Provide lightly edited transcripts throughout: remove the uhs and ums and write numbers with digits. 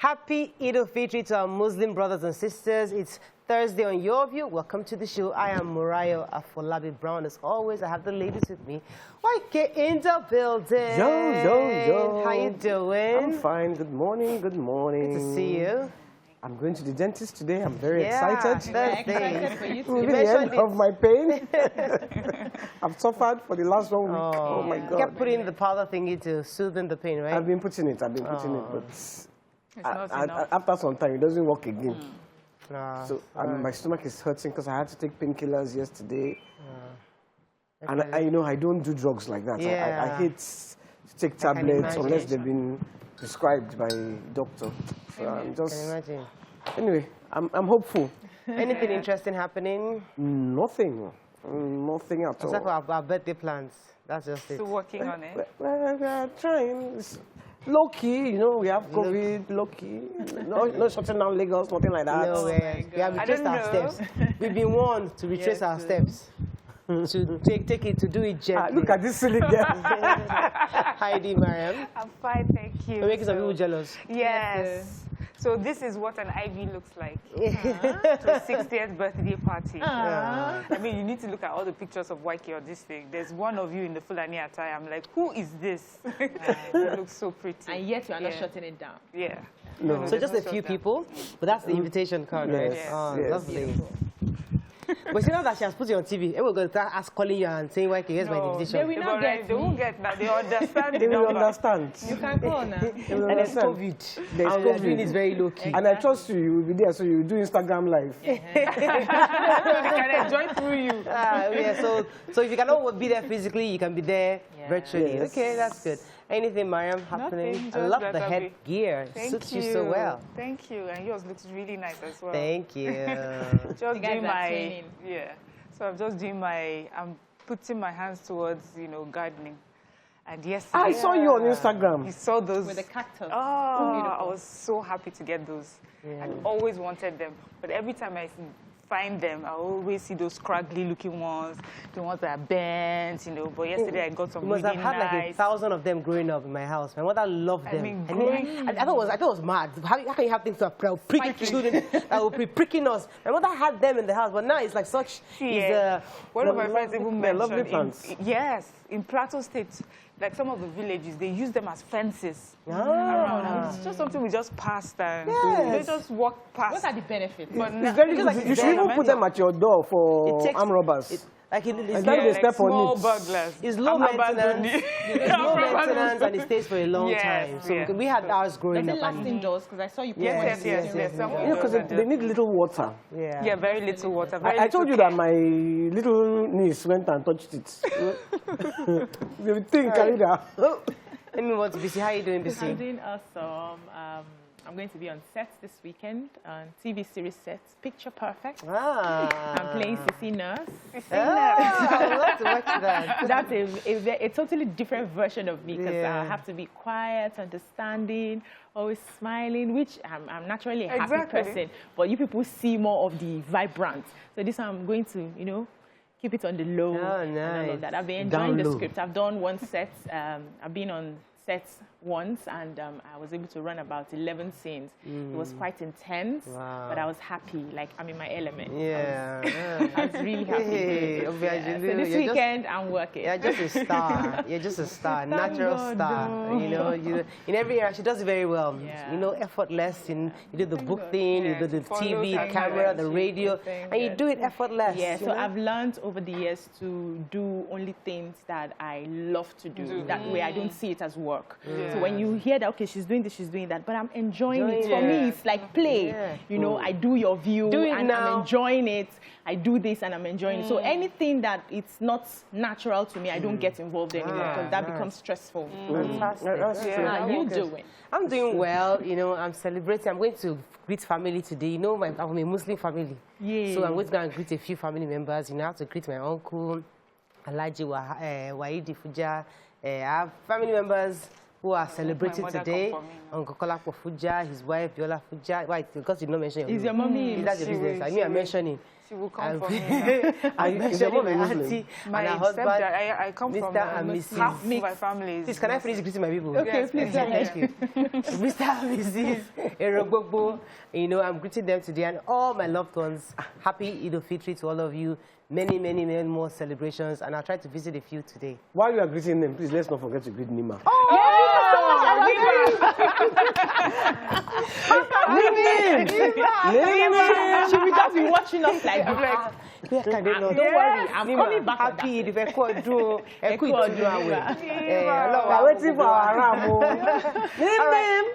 Happy Eid al-Fitr to our Muslim brothers and sisters. It's Thursday on Your View. Welcome to the show. I am Murayo Afolabi Brown. As always, I have the ladies with me. YK in the building. Yo. How you doing? I'm fine. Good morning. Good morning. Good to see you. I'm going to the dentist today. I'm very excited. Excited for you To the end of my pain. I've suffered for the last 1 week. Oh my God. You kept putting the powder thingy to soothe the pain, right? I've been putting it, but after some time, it doesn't work again. So my stomach is hurting because I had to take painkillers yesterday. And I don't do drugs like that. I hate to take tablets unless they've been prescribed by a doctor. So I'm just... Can imagine. Anyway, I'm hopeful. Anything interesting happening? Nothing. Nothing at all. Except for our birthday plans. That's just it. Still working on it? Well, we are trying. It's low-key, we have COVID, low-key. No shutting down Lagos, nothing like that. No way. We have retraced our steps. We've been warned to retrace our steps. To take it, to do it gently. Look at this silly girl. Heidi, Mariam. I'm fine, thank you. You're making some people jealous. Yes. So this is what an Ivy looks like. To a 60th birthday party. I mean, you need to look at all the pictures of YK or this thing. There's one of you in the Fulani attire. I'm like, who is this? It looks so pretty. And yet you are not shutting it down. Yeah. No. So just a few people, but that's the invitation card, right? Yes. Oh, Yes. lovely. But see now that she has put you on TV, everyone going to ask calling you and saying, "YK, here's my invitation." They will not get They won't get that. They understand. They will understand. You can call now. And there's COVID. There's And we're doing COVID. this very low key. And I trust you will be there, so you do Instagram Live. They can enjoy through you. Yeah, so if you cannot be there physically, you can be there virtually. Yes. Okay, that's good. Anything, Mariam, happening? Nothing, I just love the better headgear. Thank Suits you. you so well. Thank you. And yours looks really nice as well. Thank you. Just guys doing are my training. So I'm just doing I'm putting my hands towards gardening. And yesterday I saw you on Instagram. you saw those With the cactus. Oh, I was so happy to get those. I always wanted them, but every time I find them, I always see those scraggly looking ones, the ones that are bent, But yesterday I got some You must really have had like nice. 1,000 of them growing up in my house. My mother loved them. mean, I thought it was mad. How can you have things that will prick children that will be pricking us? My mother had them in the house, but now it's like such. One of my friends even they're lovely mentioned, plants. yes, in Plateau State, like some of the villages, they use them as fences around. It's just something we just passed and they just walk past. What are the benefits? But It's very good. You should even put them at your door for armed robbers. It's Like they step on small it. burglars. It's low maintenance. It's low Yeah. maintenance and it stays for a long Yes, time. So yeah. we had ours growing Does it up. last indoors? Because I saw you put Yes. Because they need little water. Yeah, very little water. I told you that my little niece went and touched it. The thing carried her. Let me watch BC. How are you doing, I'm BC? doing awesome. I'm going to be on set this weekend on TV series sets, Picture Perfect. I'm playing Sissy Nurse. I would love to watch that. So that's a totally different version of me because I have to be quiet, understanding, always smiling, which I'm naturally a happy person. But you people see more of the vibrant. So this I'm going to, keep it on the low. Oh, And all nice. of that. I've been enjoying the script. I've done one set. I've been on sets once, and I was able to run about 11 scenes. It was quite intense, but I was happy. Like, I'm in my element. Yeah. I was really happy. So this weekend, I'm working. You're just a star. You're just a star, natural star. You in every area. She does it very well. Yeah. Effortless. You do the book thing, you do the TV, the camera, the radio, and you do it effortless. Yeah, so I've learned over the years to do only things that I love to do. That way I don't see it as work. So when you hear that, okay, she's doing this, she's doing that, but I'm enjoying it. For me, it's like play. I do your view and I'm enjoying it. I do this and I'm enjoying it. So anything that it's not natural to me, I don't get involved anymore because that becomes stressful. Fantastic. How are you doing? I'm doing well. I'm celebrating. I'm going to greet family today. I'm a Muslim family. Yeah. So I'm going to go and greet a few family members. I have to greet my uncle, Alhaji Waidi Fuja. I have family members who are celebrating today. Uncle Kolapo Fuja, his wife, Biola Fuja. Why? Because you did not mention your Is your mommy? That's your business. I mean, I'm mentioning. She will come for me. Is your mom a Muslim? My husband, I come from half my family. Please, can I finish greeting my people? Okay, yes, please. Thank you. Mr. and Mrs. Erogbobo, you know, I'm greeting them today and all my loved ones. Happy Eid al-Fitr to all of you. Many, many, many more celebrations, and I'll try to visit a few today. While you are greeting them, please let's not forget to greet Nima. Oh, Nima! She will just be watching us like, don't worry, I'm coming back. Happy Eid al-Fitr. We're waiting for our Ramo.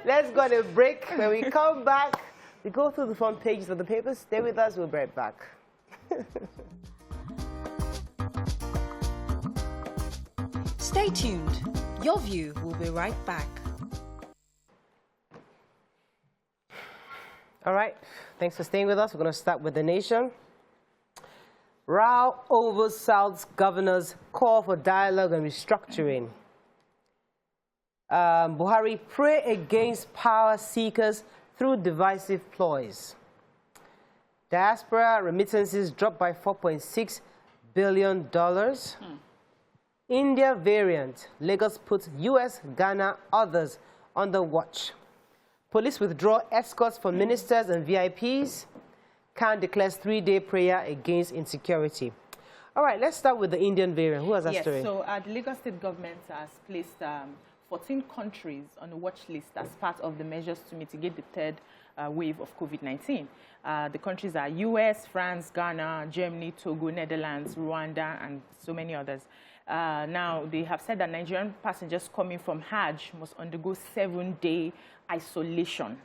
Let's go on a break. When we come back, we go through the front pages of the papers. Stay with us. We'll be right back. Stay tuned. Your View will be right back. All right. Thanks for staying with us. We're going to start with The Nation. Row over South's governors call for dialogue and restructuring. Buhari pray against power seekers through divisive ploys. Diaspora remittances dropped by $4.6 billion. India variant. Lagos puts US, Ghana, others under watch. Police withdraw escorts for ministers and VIPs. Khan declares 3-day prayer against insecurity. All right, let's start with the Indian variant. Who has that story? So the Lagos state government has placed 14 countries on the watch list as part of the measures to mitigate the third wave of COVID-19. The countries are US, France, Ghana, Germany, Togo, Netherlands, Rwanda, and so many others. Now, they have said that Nigerian passengers coming from Hajj must undergo 7-day isolation.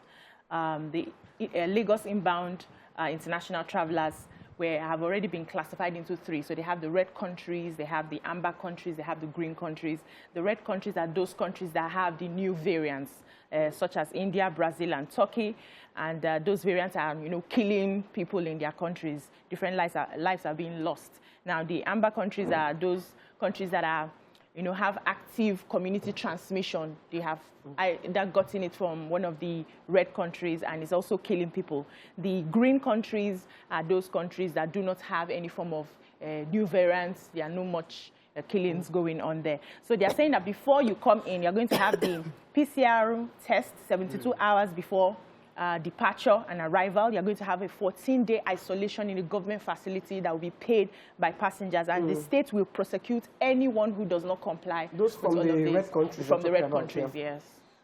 The Lagos inbound international travelers have already been classified into 3. So they have the red countries, they have the amber countries, they have the green countries. The red countries are those countries that have the new variants, such as India, Brazil, and Turkey. And those variants are, killing people in their countries. Different lives are being lost. Now, the amber countries are those countries that are, have active community transmission. They have gotten it from one of the red countries, and it's also killing people. The green countries are those countries that do not have any form of new variants. There are no much killings going on there. So they're saying that before you come in, you're going to have the PCR test 72 hours before departure and arrival. You're going to have a 14-day isolation in a government facility that will be paid by passengers, and the state will prosecute anyone who does not comply. Those from the red countries. From the red countries, yes.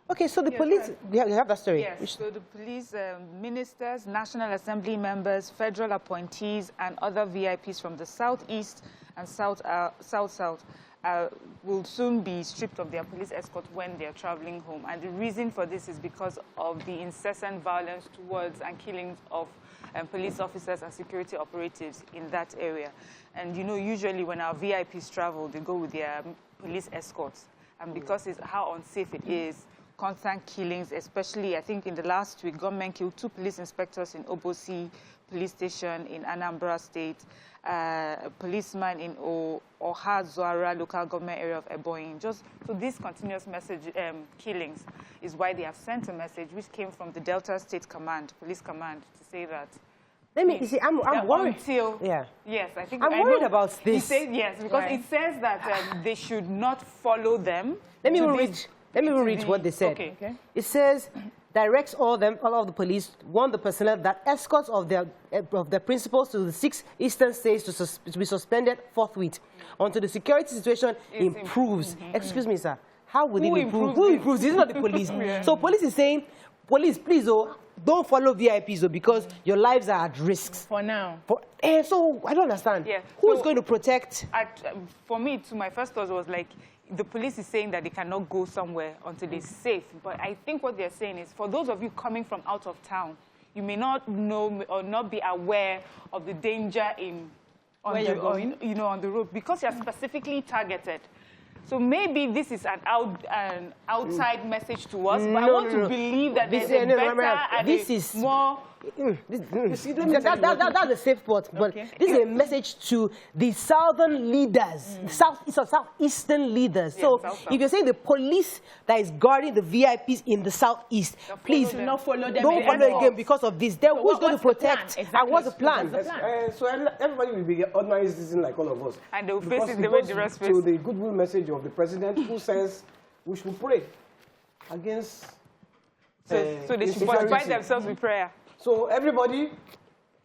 Okay, so the police, you have that story? Yes, so the police, ministers, National Assembly members, federal appointees, and other VIPs from the Southeast and South will soon be stripped of their police escort when they're traveling home. And the reason for this is because of the incessant violence towards and killings of police officers and security operatives in that area. And usually when our VIPs travel, they go with their police escorts. And because it's how unsafe it is, constant killings, especially I think in the last week, government killed 2 police inspectors in Obosi police station in Anambra State, a policeman in Oha-Zuara local government area of Ebonyi. So this continuous killings is why they have sent a message which came from the Delta State Command, Police Command, to say that. Let me see. I'm worried. Yes, I think I'm worried about this. Yes, because it says that they should not follow them. Let me read what they said. Okay. It says, directs all of the police, warn the personnel that escorts of their principals to the 6 eastern states to be suspended forthwith until the security situation improves. Excuse me, sir. How would it improve? Who improves? This is not the police. So police is saying, police, please, don't follow VIPs, because your lives are at risk. For now. So I don't understand. Yeah. Who's going to protect? For me, my first thought was like, the police is saying that they cannot go somewhere until it's safe. But I think what they're saying is, for those of you coming from out of town, you may not know or not be aware of the danger on the road, because you're specifically targeted. So maybe this is an outside message to us, but I want to believe that there's a better and more That's the safe part. But this is a message to the southern leaders, southeastern leaders. So you can say the police that is guarding the VIPs in the southeast, please do not follow them. Don't follow again because of this. Then who's going to protect? And what's the plan? So everybody will be ordinary citizen like all of us. And they will face it the way the rest face. To the goodwill message of the president who says we should pray against. So they should fortify themselves with prayer. So everybody,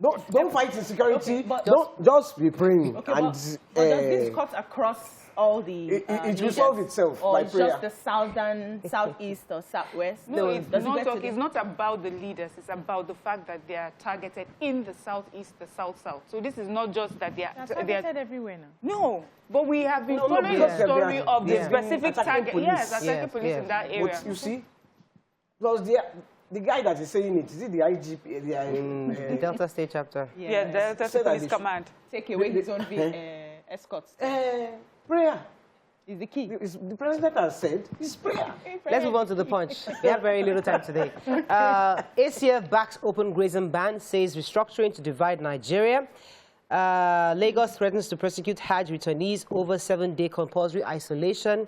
don't fight insecurity. Don't just be praying. Okay, but does this cut across all the it will solve itself or by prayer. just the southern, southeast, or southwest? No, it's not about the leaders. It's about the fact that they are targeted in the southeast, the south. So this is not just that they are targeted everywhere now. No, but we have been following the story of the specific target. Yes, attacking police in that area. But you see, plus the guy that is saying it, is it the IGP? The Delta State chapter. Yeah, Delta State Police Command. Take away his own escorts. Prayer is the key. The president has said it's prayer. Let's move on to the punch. We have very little time today. ACF backs open grazing ban, says restructuring to divide Nigeria. Lagos threatens to prosecute Hajj returnees over 7-day compulsory isolation.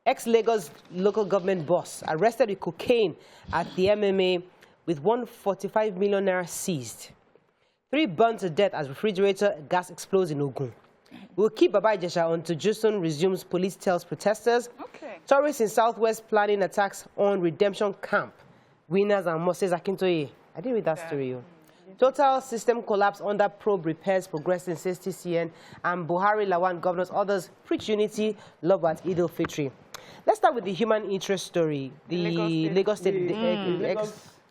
Ex-Lagos local government boss arrested with cocaine at the MMA with 145 million naira seized. 3 burned to death as refrigerator gas explodes in Ogun. We'll keep Baba Ijesha until Houston resumes, police tells protesters. Okay. Tourists in Southwest planning attacks on redemption camp. Winners and Moses Akintoye. I didn't read that story. Total system collapse under probe repairs progressing, says TCN. And Buhari, Lawan, governors, others preach unity, love at Eid al-Fitr. Let's start with the human interest story. The Lagos State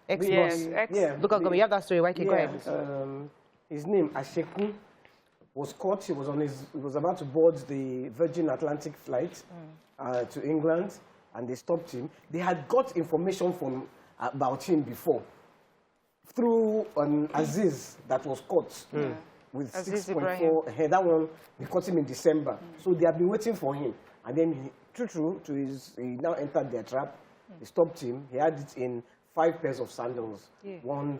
ex-boss. Look at you have that story. Why can't go ahead? His name, Asheku, was caught. He was about to board the Virgin Atlantic flight to England, and they stopped him. They had got information about him before through Aziz that was caught with 6.4. That one, they caught him in December. So they have been waiting for him. And then, he now entered their trap. They stopped him. He had it in 5 pairs of sandals, 1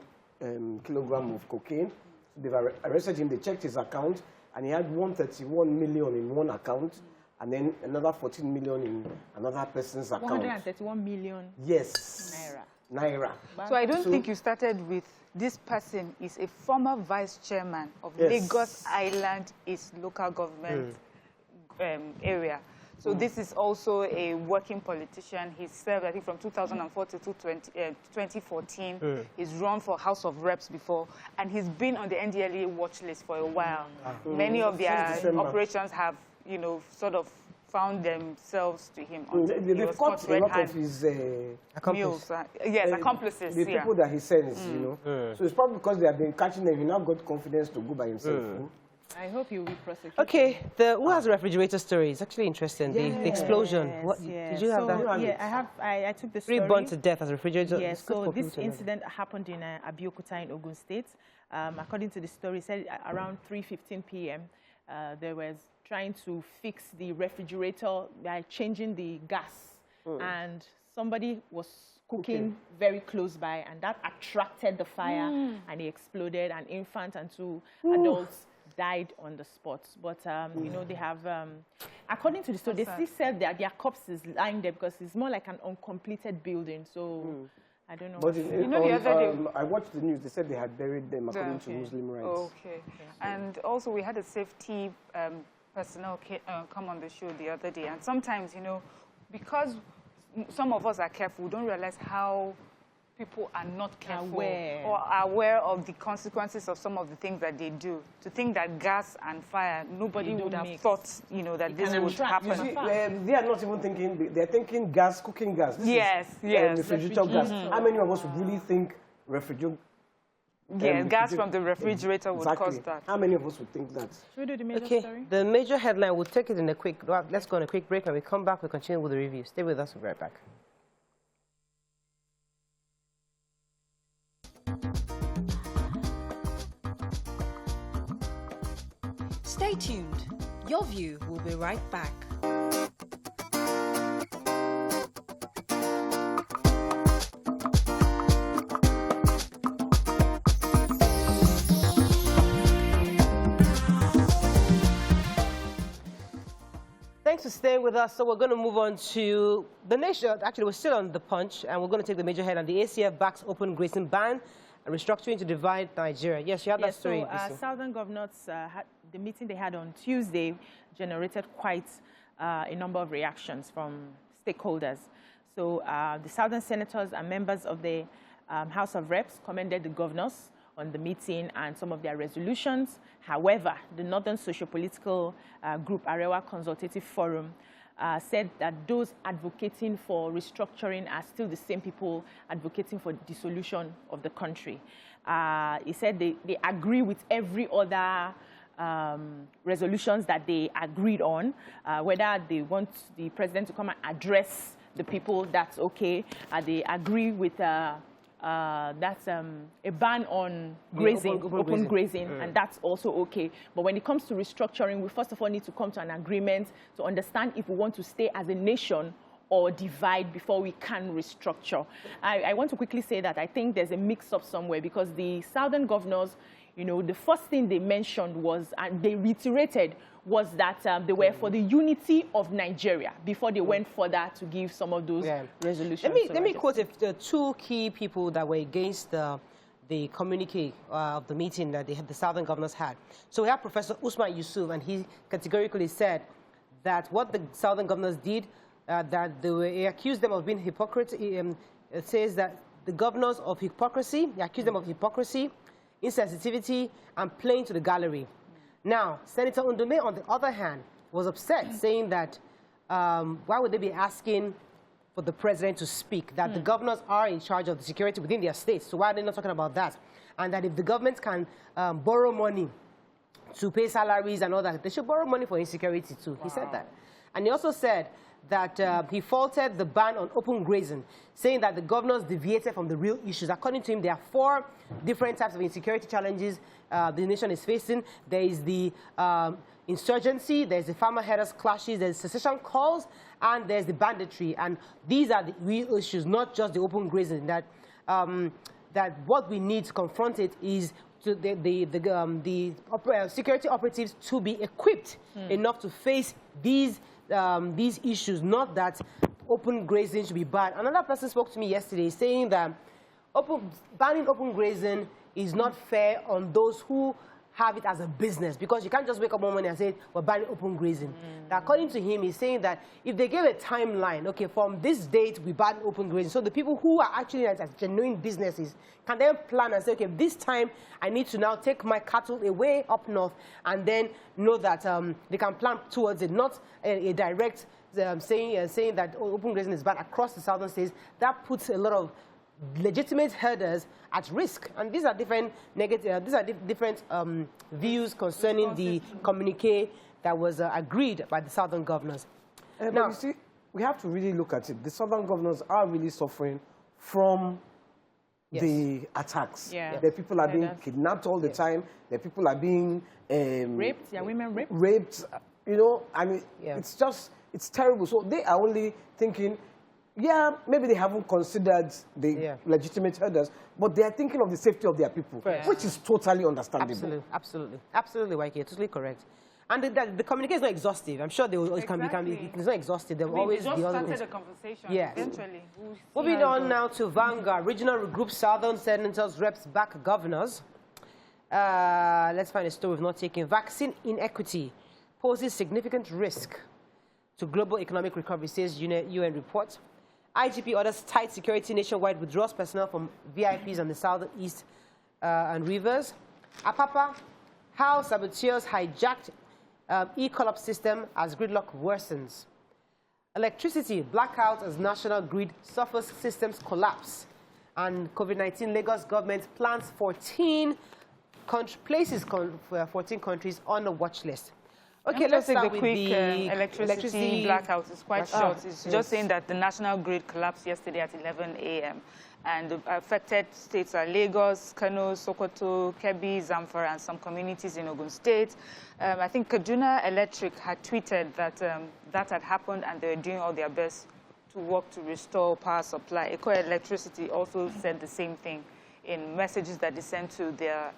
kilogram of cocaine. They've arrested him. They checked his account, and he had 131 million in one account, and then another 14 million in another person's account. 131 million. Yes. Naira. So I don't think you started with this person is a former vice chairman of Lagos Island East local government area. So this is also a working politician. He served, I think, from 2004 to 2014. He's run for House of Reps before, and he's been on the NDLEA watch list for a while. Many of their operations have, sort of found themselves to him. They've caught a lot of his accomplices. Accomplices. The people that he sends, So it's probably because they have been catching them. He now got confidence to go by himself. I hope you will be prosecuted. Okay, who has a refrigerator story? It's actually interesting. The explosion. Did you have that? Yeah, I took the story. 3 burned to death as a refrigerator. Yeah, so this incident happened in Abeokuta in Ogun State. According to the story, said around 3:15 p.m. They were trying to fix the refrigerator by changing the gas, and somebody was cooking very close by, and that attracted the fire, and it exploded. An infant and 2 adults died on the spot. But, they have, according to the story, they still said that their corpses lying there because it's more like an uncompleted building. So, I don't know. But I watched the news. They said they had buried them according to Muslim rites. Okay. And also, we had a safety personnel come on the show the other day. And sometimes, because some of us are careful, we don't realize how people are not careful or aware of the consequences of some of the things that they do. To think that gas and fire, nobody would have thought, that this would happen. You see, they are not even thinking, they're thinking gas, cooking gas. This is refrigerator gas. How many of us would really think refrigerator? Gas from the refrigerator would cause that. How many of us would think that? Should we do the major story? The major headline, we'll take it in a quick, let's go on a quick break. When we come back, we'll continue with the review. Stay with us, we'll be right back. Stay tuned. Your View will be right back. staying with us. So we're going to move on to the nation. Actually, we're still on the Punch, and we're going to take the major headline. The ACF backs open grazing ban and restructuring to divide Nigeria. Yes, you had that story. So Southern governors, the meeting they had on Tuesday generated quite a number of reactions from stakeholders. So the Southern senators and members of the House of Reps commended the governors on the meeting and some of their resolutions. However, the Northern Socio-Political Group, Arewa Consultative Forum, said that those advocating for restructuring are still the same people advocating for dissolution of the country. He said they agree with every other resolutions that they agreed on, whether they want the president to come and address the people, that's okay. They agree with that's a ban on grazing, open grazing, and that's also okay. But when it comes to restructuring, we first of all need to come to an agreement to understand if we want to stay as a nation or divide before we can restructure. I want to quickly say that I think there's a mix-up somewhere, because the Southern governors, you know, the first thing they mentioned was, and they reiterated, was that they were for the unity of Nigeria before they went further to give some of those resolutions. Let me quote the two key people that were against the communique of the meeting that the Southern governors had. So we have Professor Usman Yusuf, and he categorically said that what the Southern governors did, that he accused them of being hypocrites. It says that the governors of hypocrisy, he accused them of hypocrisy, insensitivity, and playing to the gallery. Now, Senator Undume, on the other hand, was upset, saying that why would they be asking for the president to speak, that the governors are in charge of the security within their states, so why are they not talking about that? And that if the government can borrow money to pay salaries and all that, they should borrow money for insecurity too. Wow. He said that. And he also said that he faulted the ban on open grazing, saying that the governors deviated from the real issues. According to him, there are 4 different types of insecurity challenges the nation is facing. There is the insurgency, there's the farmer headers clashes, there's secession calls, and there's the banditry. And these are the real issues, not just the open grazing. That what we need to confront it is to the security operatives to be equipped enough to face these issues, not that open grazing should be banned. Another person spoke to me yesterday saying that banning open grazing is not fair on those who have it as a business, because you can't just wake up one morning and say, we're banning open grazing. Now, according to him, he's saying that if they gave a timeline, okay, from this date, we ban open grazing, so the people who are actually as genuine businesses can then plan and say, okay, this time I need to now take my cattle away up north, and then know that they can plan towards it, not a direct saying that open grazing is bad across the southern states. That puts a lot of legitimate herders at risk, and these are different different views concerning the communique that was agreed by the southern governors. Now, you see, we have to really look at it. The southern governors are really suffering from the attacks. Yeah. The people are being kidnapped all the time. The people are being raped. Yeah, women raped. Raped. You know, I mean, it's terrible. So they are only thinking, yeah, maybe they haven't considered the legitimate herders, but they are thinking of the safety of their people, which is totally understandable. Absolutely, YK, totally correct. And the communication is not exhaustive. I'm sure it's not exhaustive. There will always be other started a conversation. Yes. Eventually. Moving on now to Vanguard. Regional group Southern Senators reps back governors. Let's find a story we've not taken. Vaccine inequity poses significant risk to global economic recovery, says UN report. IGP orders tight security nationwide, withdraws personnel from VIPs on the southeast and rivers. Apapa, how saboteurs hijacked e-collapse system as gridlock worsens. Electricity, blackout as national grid suffers systems collapse. And COVID-19, Lagos government plans 14 countries on the watch list. Okay, let's start with the electricity blackout. It's quite short. It's just saying that the national grid collapsed yesterday at 11 a.m. And the affected states are Lagos, Kano, Sokoto, Kebbi, Zamfara, and some communities in Ogun State. I think Kaduna Electric had tweeted that that had happened, and they were doing all their best to work to restore power supply. Eco Electricity also said the same thing in messages that they sent to their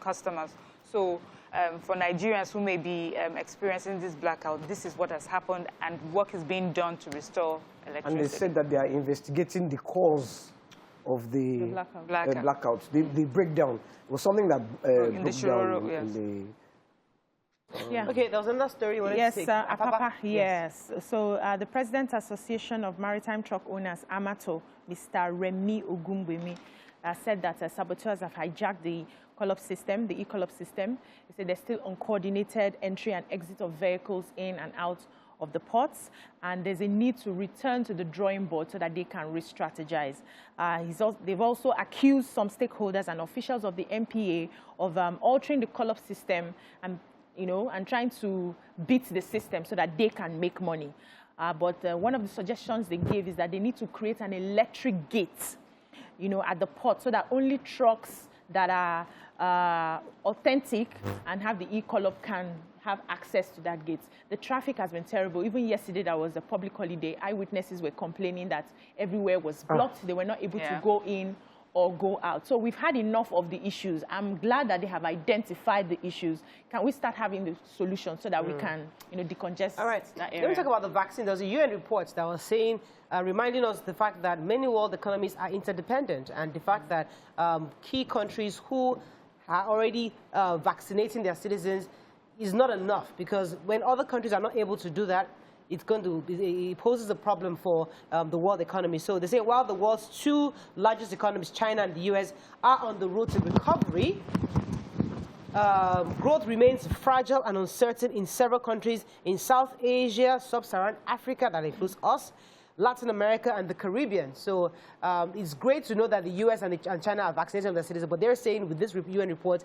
customers. So for Nigerians who may be experiencing this blackout, this is what has happened, and work is being done to restore electricity. And they said that they are investigating the cause of the blackout. The breakdown. It was something that broke down in the... Okay, there was another story you wanted to take. Apapa, yes. So the President Association of Maritime Truck Owners, AMATO, Mr. Remi Ogungbemi, said that saboteurs have hijacked the call-up system, the e-call-up system. He said there's still uncoordinated entry and exit of vehicles in and out of the ports, and there's a need to return to the drawing board so that they can re-strategize. They've also accused some stakeholders and officials of the MPA of altering the call-up system and trying to beat the system so that they can make money. But one of the suggestions they gave is that they need to create an electric gate, at the port so that only trucks that are authentic and have the e-call-up can have access to that gate. The traffic has been terrible. Even yesterday, there was a public holiday. Eyewitnesses were complaining that everywhere was blocked. They were not able to go in or go out. So we've had enough of the issues. I'm glad that they have identified the issues. Can we start having the solutions so that we can, decongest that area? Let me talk about the vaccine. There was a UN report that was saying, reminding us the fact that many world economies are interdependent, and the fact that key countries who are already vaccinating their citizens is not enough, because when other countries are not able to do that, it poses a problem for the world economy. So they say while the world's two largest economies, China and the US, are on the road to recovery, growth remains fragile and uncertain in several countries in South Asia, Sub-Saharan Africa, that includes us, Latin America, and the Caribbean. So it's great to know that the US and China are vaccinating their citizens, but they're saying with this UN report,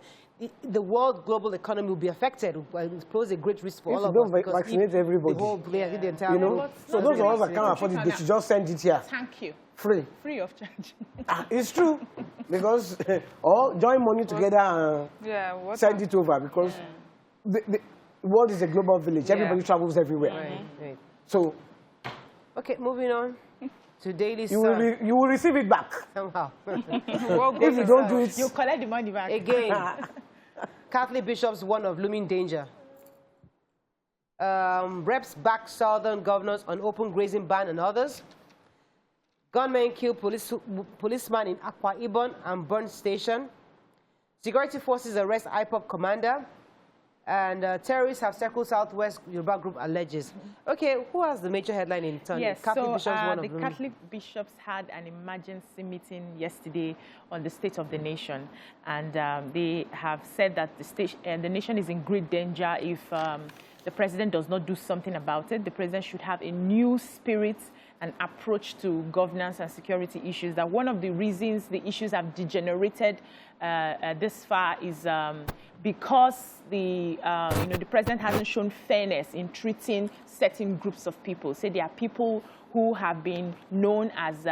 the world global economy will be affected. It poses a great risk for all of us. Don't vaccinate everybody. The entire world. So those of us that can't afford it, they should just send it here. Thank you. Free. Free of charge. It's true. Because, or join money together and send it over, because the world is a global village. Everybody travels everywhere. Right. So, okay, moving on to Daily you Sun. will receive it back. Somehow. If you don't do it, You collect the money back. Again, Catholic bishops warn of looming danger. Reps back southern governors on open grazing ban and others. Gunmen kill policeman in Akwa Ibom and Burn Station. Security forces arrest IPOB commander. And terrorists have circled Southwest Yoruba group alleges. Okay, who has the major headline in turn? Yes, Catholic bishops, the Catholic bishops had an emergency meeting yesterday on the state of the nation, and they have said that the nation is in great danger if the president does not do something about it. The president should have a new spirit and approach to governance and security issues. That one of the reasons the issues have degenerated this far is because the president hasn't shown fairness in treating certain groups of people. Say there are people who have been known as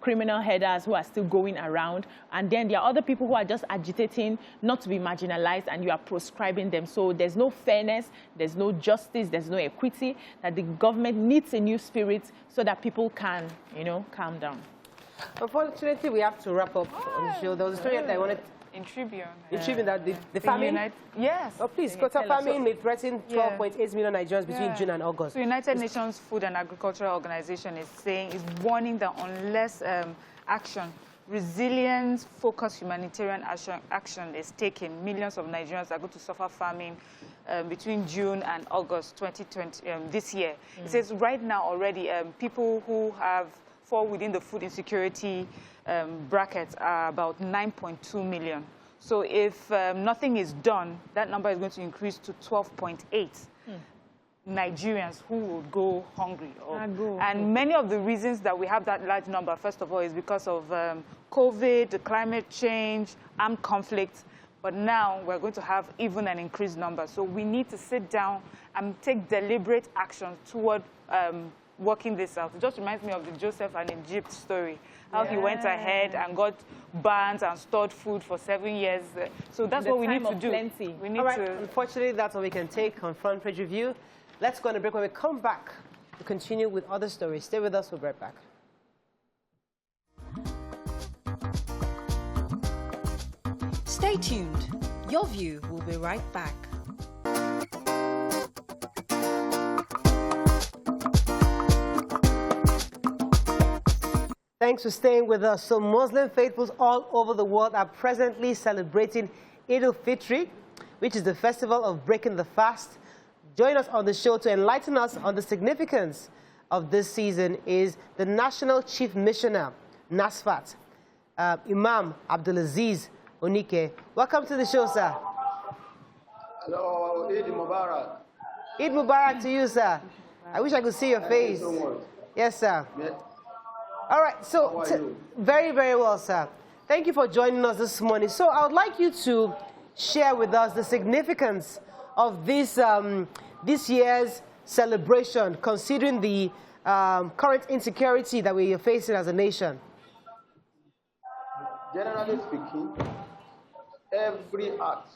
criminal headers who are still going around, and then there are other people who are just agitating not to be marginalized, and you are proscribing them. So there's no fairness, there's no justice, there's no equity, that the government needs a new spirit so that people can, calm down. Unfortunately, we have to wrap up on the show. There was a story that I wanted... In Tribune. In Tribune, that the famine... Yes. Oh, please, quota famine may threaten 12.8 million Nigerians between June and August. So United Nations Food and Agricultural Organization is warning that unless resilience-focused humanitarian action is taken, millions of Nigerians are going to suffer famine between June and August 2020, this year. It says right now already, people who fall within the food insecurity brackets are about 9.2 million. So if nothing is done, that number is going to increase to 12.8 Nigerians who will go hungry. And many of the reasons that we have that large number, first of all, is because of COVID, the climate change, armed conflict. But now we're going to have even an increased number. So we need to sit down and take deliberate action toward working this out. It just reminds me of the Joseph and Egypt story, how he went ahead and got barns and stored food for 7 years. So that's what we need to do. We need to... Unfortunately, that's all we can take on Front Page Review. Let's go on a break. When we come back, to continue with other stories. Stay with us. We'll be right back. Stay tuned. Your View will be right back. Thanks for staying with us. So Muslim faithfuls all over the world are presently celebrating Eid al-Fitr, which is the festival of breaking the fast. Join us on the show to enlighten us on the significance of this season is the National Chief Missioner, NASFAT, Imam Abdulaziz Onike. Welcome to the show, sir. Hello, Eid Mubarak. Eid Mubarak to you, sir. I wish I could see your face. Thank you so much. Yes, sir. Yeah. All right, so very, very well, sir. Thank you for joining us this morning. So I would like you to share with us the significance of this, this year's celebration, considering the current insecurity that we are facing as a nation. Generally speaking, every act,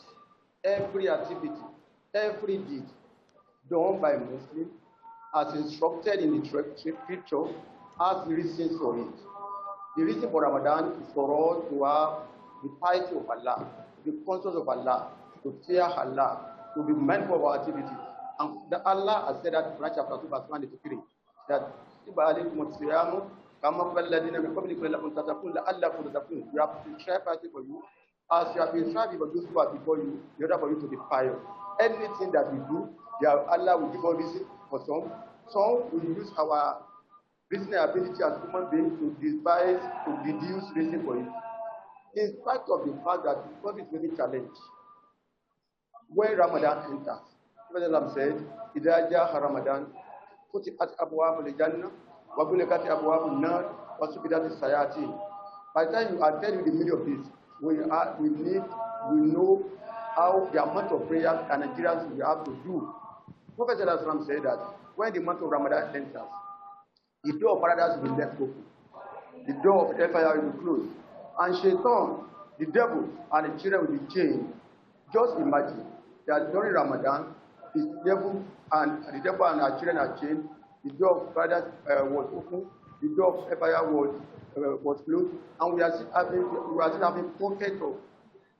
every activity, every deed done by Muslims as instructed in the scripture has reasons for it. The reason for Ramadan is for us to have the piety of Allah, to be conscious of Allah, to fear Allah, to be mindful of our activities. And Allah has said that in Quran chapter 2 verse 1-3, that we have prescribed fasting for you, as you have prescribed for those who are before you, in order for you to be pious. Anything that we do, Allah will give us reason for some. Some will use our reasoning ability as human beings to devise, to deduce reason for it. In spite of the fact that God is very challenged. When Ramadan enters, Prophet said, "Idha jaa Ramadan, futihat abwab al-jannah, wa ghulqat abwab an-nar, wa subidat as-sayatin." By the time I tell you the meaning of this, we know how the amount of prayers that Nigerians will have to do. Prophet said that when the month of Ramadan enters, the door of paradise will be left open. The door of hellfire will be closed. And Shaitan, the devil, and the children will be chained. Just imagine that during Ramadan, the devil and our children are chained. The door of paradise was open. The door of hellfire was closed. And we are still having pockets of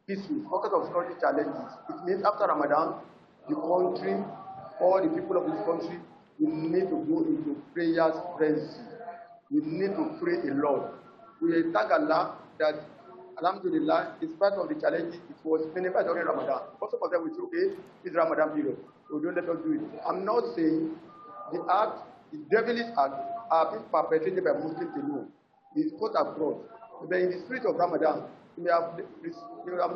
issues, pockets of security challenges. It means after Ramadan, the country, all the people of this country, we need to go into prayers frenzy. We need to pray a lot. We thank Allah that, alhamdulillah, in spite of the challenges, it was minimized during Ramadan. Most of them will say, okay, it's Ramadan period, so don't let us do it. I'm not saying the devilish act are being perpetrated by Muslims alone. It's caught abroad. But in the spirit of Ramadan, you may have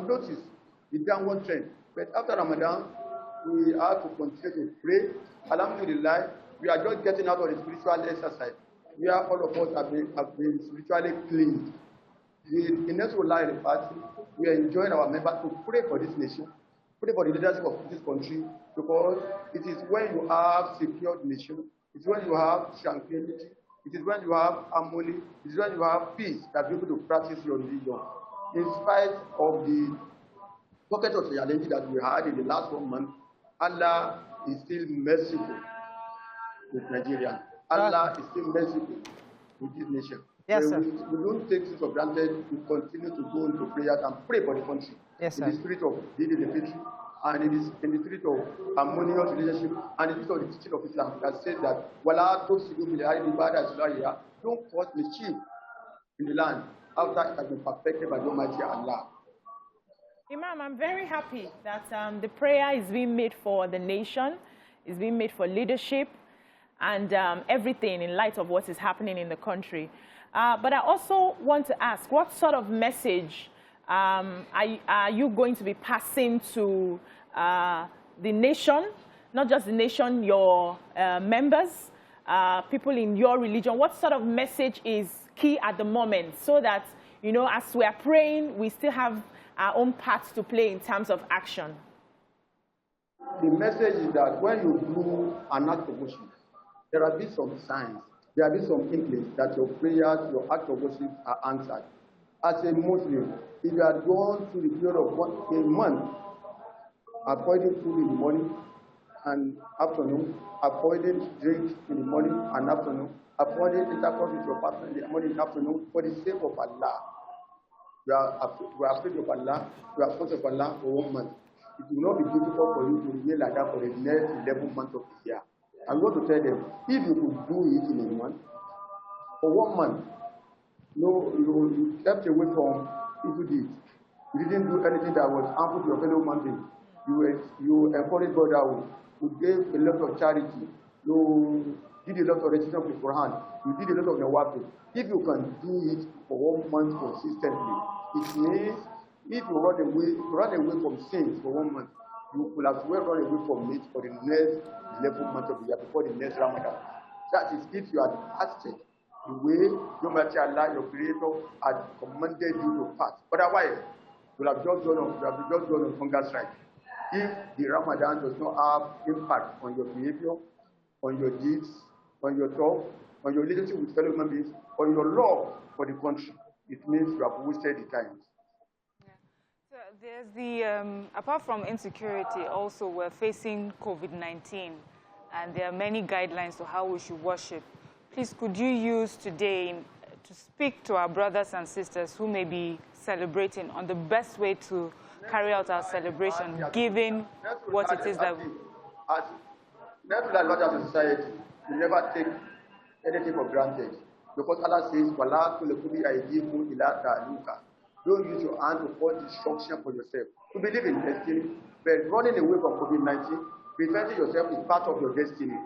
noticed the downward trend. But after Ramadan, we have to continue to pray. Alhamdulillah, we are just getting out of the spiritual exercise. We are all of us have been spiritually cleansed. In Nasrullah in the party, we are enjoying our members to pray for this nation, pray for the leadership of this country, because it is when you have secured nation, it's when you have tranquility, it is when you have harmony, it is when you have peace that you're able to practice your religion. In spite of the pocket of reality that we had in the last 1 month, Allah is still merciful with Nigeria. Allah is still merciful with this nation. Yes, so sir. we don't take this for granted. We continue to go into prayers and pray for the country. Yes, sir. In the spirit of Eid al-Fitr, and in the spirit of harmonious relationship, and in the spirit of the teaching of Islam that says that don't cause mischief in the land after it has been perfected by the Almighty Allah. Imam, I'm very happy that the prayer is being made for the nation, is being made for leadership, and everything in light of what is happening in the country. But I also want to ask, what sort of message are you going to be passing to the nation, not just the nation, your members, people in your religion? What sort of message is key at the moment so that, you know, as we are praying, we still have our own parts to play in terms of action? The message is that when you do an act of worship, there will be some signs, there will be some inklings that your prayers, your act of worship are answered. As a Muslim, if you are gone through the period of a month, avoiding food in the morning and afternoon, avoiding drink in the morning and afternoon, avoiding intercourse with your partner in the morning and afternoon, for the sake of Allah. We are afraid of Allah, we are afraid of Allah for 1 month. It will not be difficult for you to remain like that for the next 11 months of the year. I'm going to tell them, if you could do it in a month, for 1 month, you kept away from evil deeds. You didn't do anything that was harmful to your fellow human being. You encouraged brotherhood. You gave a lot of charity. You did a lot of recitation of the Quran. You did a lot of nawafil. If you can do it for 1 month consistently, it means if you run away from sins for 1 month, you will as well run away from it for the next 11 months of the year before the next Ramadan. That is if you had fasted the way Allah, your Creator, had commanded you to fast. Otherwise, you have just gone on hunger strike. If the Ramadan does not have impact on your behavior, on your deeds, on your talk, on your relationship with fellow human beings, on your love for the country, it means you have wasted the time. Yeah. So there's the, apart from insecurity, also we're facing COVID-19, and there are many guidelines to how we should worship. Please, could you use today to speak to our brothers and sisters who may be celebrating on the best way to carry out our celebration, given what it is that we... Never as a society, we never take anything for granted. Because Allah says, don't use your hand to cause destruction for yourself. You believe in destiny, but running away from COVID-19, preventing yourself is part of your destiny.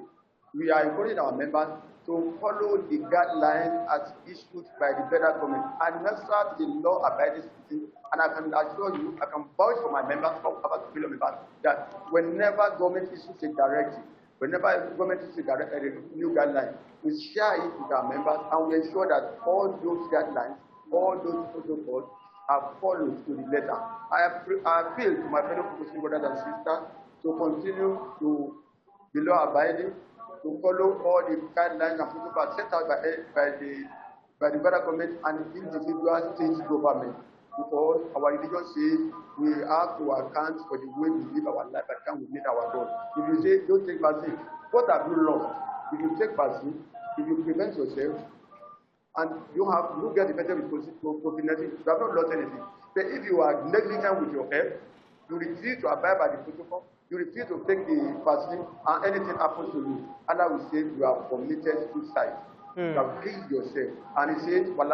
We are encouraging our members to follow the guidelines as issued by the federal government and not serve the law-abiding citizens. And I can assure you, I can vouch for my members, that whenever government issues a directive, whenever government issues a new guideline, we share it with our members and we ensure that all those guidelines, all those protocols are followed to the letter. I appeal to my fellow Muslim brothers and sisters to continue to be law-abiding, to follow all the guidelines and protocols set out by the federal government and individual state government. Because our religion says we have to account for the way we live our life and we meet our God. If you say don't take vaccine, what have you lost? If you take vaccine, if you prevent yourself, and you get infected with COVID-19, you have not lost anything. But if you are negligent with your health, you refuse to abide by the protocol, you refuse to take the vaccine, and anything happens to you, Allah will say you have committed suicide. You have killed yourself. And he says, don't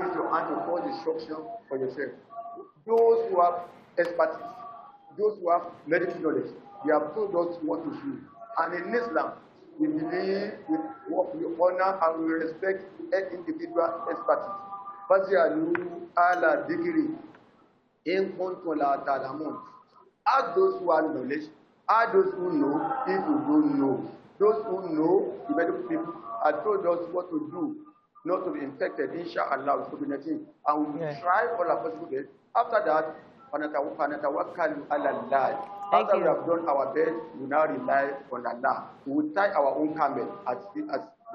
use your hand to cause destruction for yourself. Those who have expertise, those who have medical knowledge, they have told us what to do. And in Islam, we believe with what we honor and we respect individual expertise. Ask those who have knowledge, ask those who know if you don't know. Those who know, the medical people, have told us what to do not to be infected, inshallah, with COVID-19. And we try all our possible best. After that, after we have done our best, we now rely on Allah. We will tie our own camel as the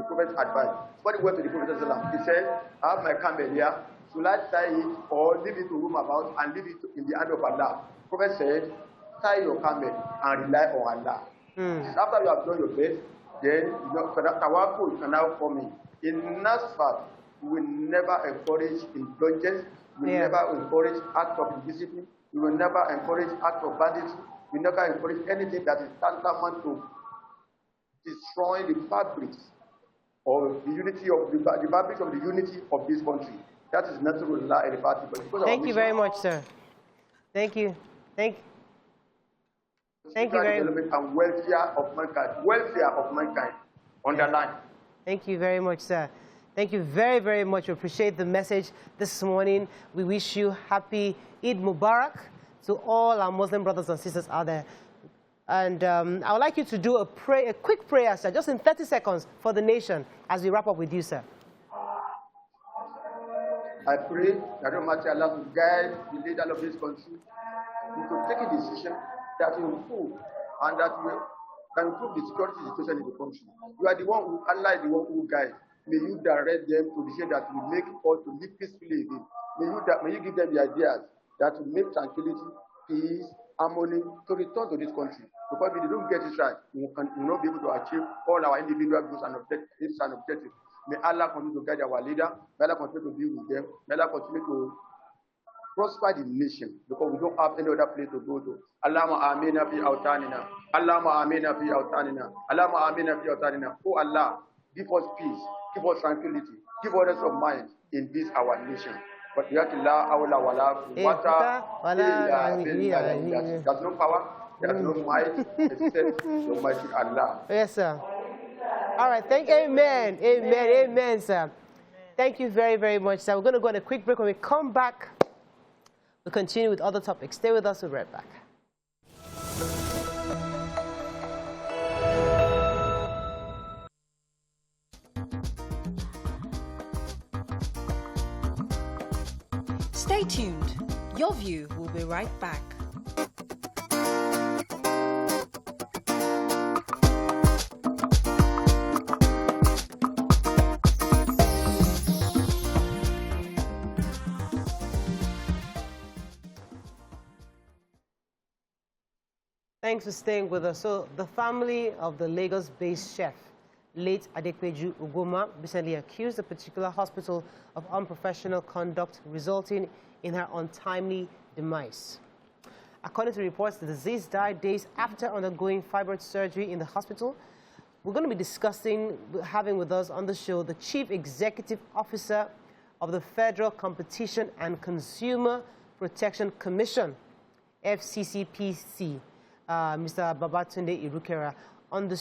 Prophet advised. When he went to the Prophet, he said, I have my camel here. Should I tie it or leave it to roam about and leave it in the hand of Allah? The Prophet said, tie your camel and rely on Allah. After you have done your best, then tawakkul can now come in. In Nasfat, we will never encourage indulgence. We will never encourage acts of indiscipline. We will never encourage acts of banditry. We will never encourage anything that is tantamount to destroying the fabrics of the unity of the fabrics of the unity of this country. That is not to rely on the party. Thank you very much, sir. Thank you. Thank you very much. And welfare of mankind. Underline. Thank you very much, sir. Thank you very, very much. We appreciate the message this morning. We wish you happy Eid Mubarak to all our Muslim brothers and sisters out there. And I would like you to do a quick prayer, sir, just in 30 seconds for the nation as we wrap up with you, sir. I pray that Almighty Allah will guide the leader of this country into taking a decision that will improve and that will can improve the security situation in the country. You are the one who, Allah is the one who guides. May you direct them to the decision that will make us to live peacefully again. May you give them the ideas that will make tranquility, peace, harmony to return to this country. Because if they don't get it right, we will not be able to achieve all our individual goals and objectives. May Allah continue to guide our leader. May Allah continue to be with them. May Allah continue to prosper the nation, because we don't have any other place to go to. Allahumma amina fi awtanina. Allahumma amina fi awtanina. Allahumma amina fi awtanina. Oh Allah, give us peace give us tranquility, give us rest of mind in this our nation. But we have to allow our water. There's no power, there's no might, except the mighty Allah. Yes, sir. All right, amen, sir. Thank you very, very much, sir. We're going to go on a quick break. When we come back, we'll continue with other topics. Stay with us, we'll be right back. Stay tuned. Your View will be right back. Thanks for staying with us. So, the family of the Lagos-based chef, late Adekweju Ugoma, recently accused a particular hospital of unprofessional conduct, resulting in her untimely demise. According to reports, the deceased died days after undergoing fibroid surgery in the hospital. We're going to be having with us on the show the Chief Executive Officer of the Federal Competition and Consumer Protection Commission, FCCPC, Mr. Babatunde Irukera,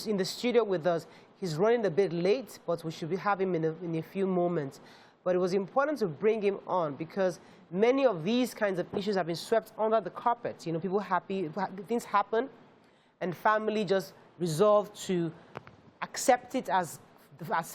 in the studio with us. He's running a bit late, but we should be having him in a few moments. But it was important to bring him on because many of these kinds of issues have been swept under the carpet. You know, people happy, things happen, and family just resolve to accept it as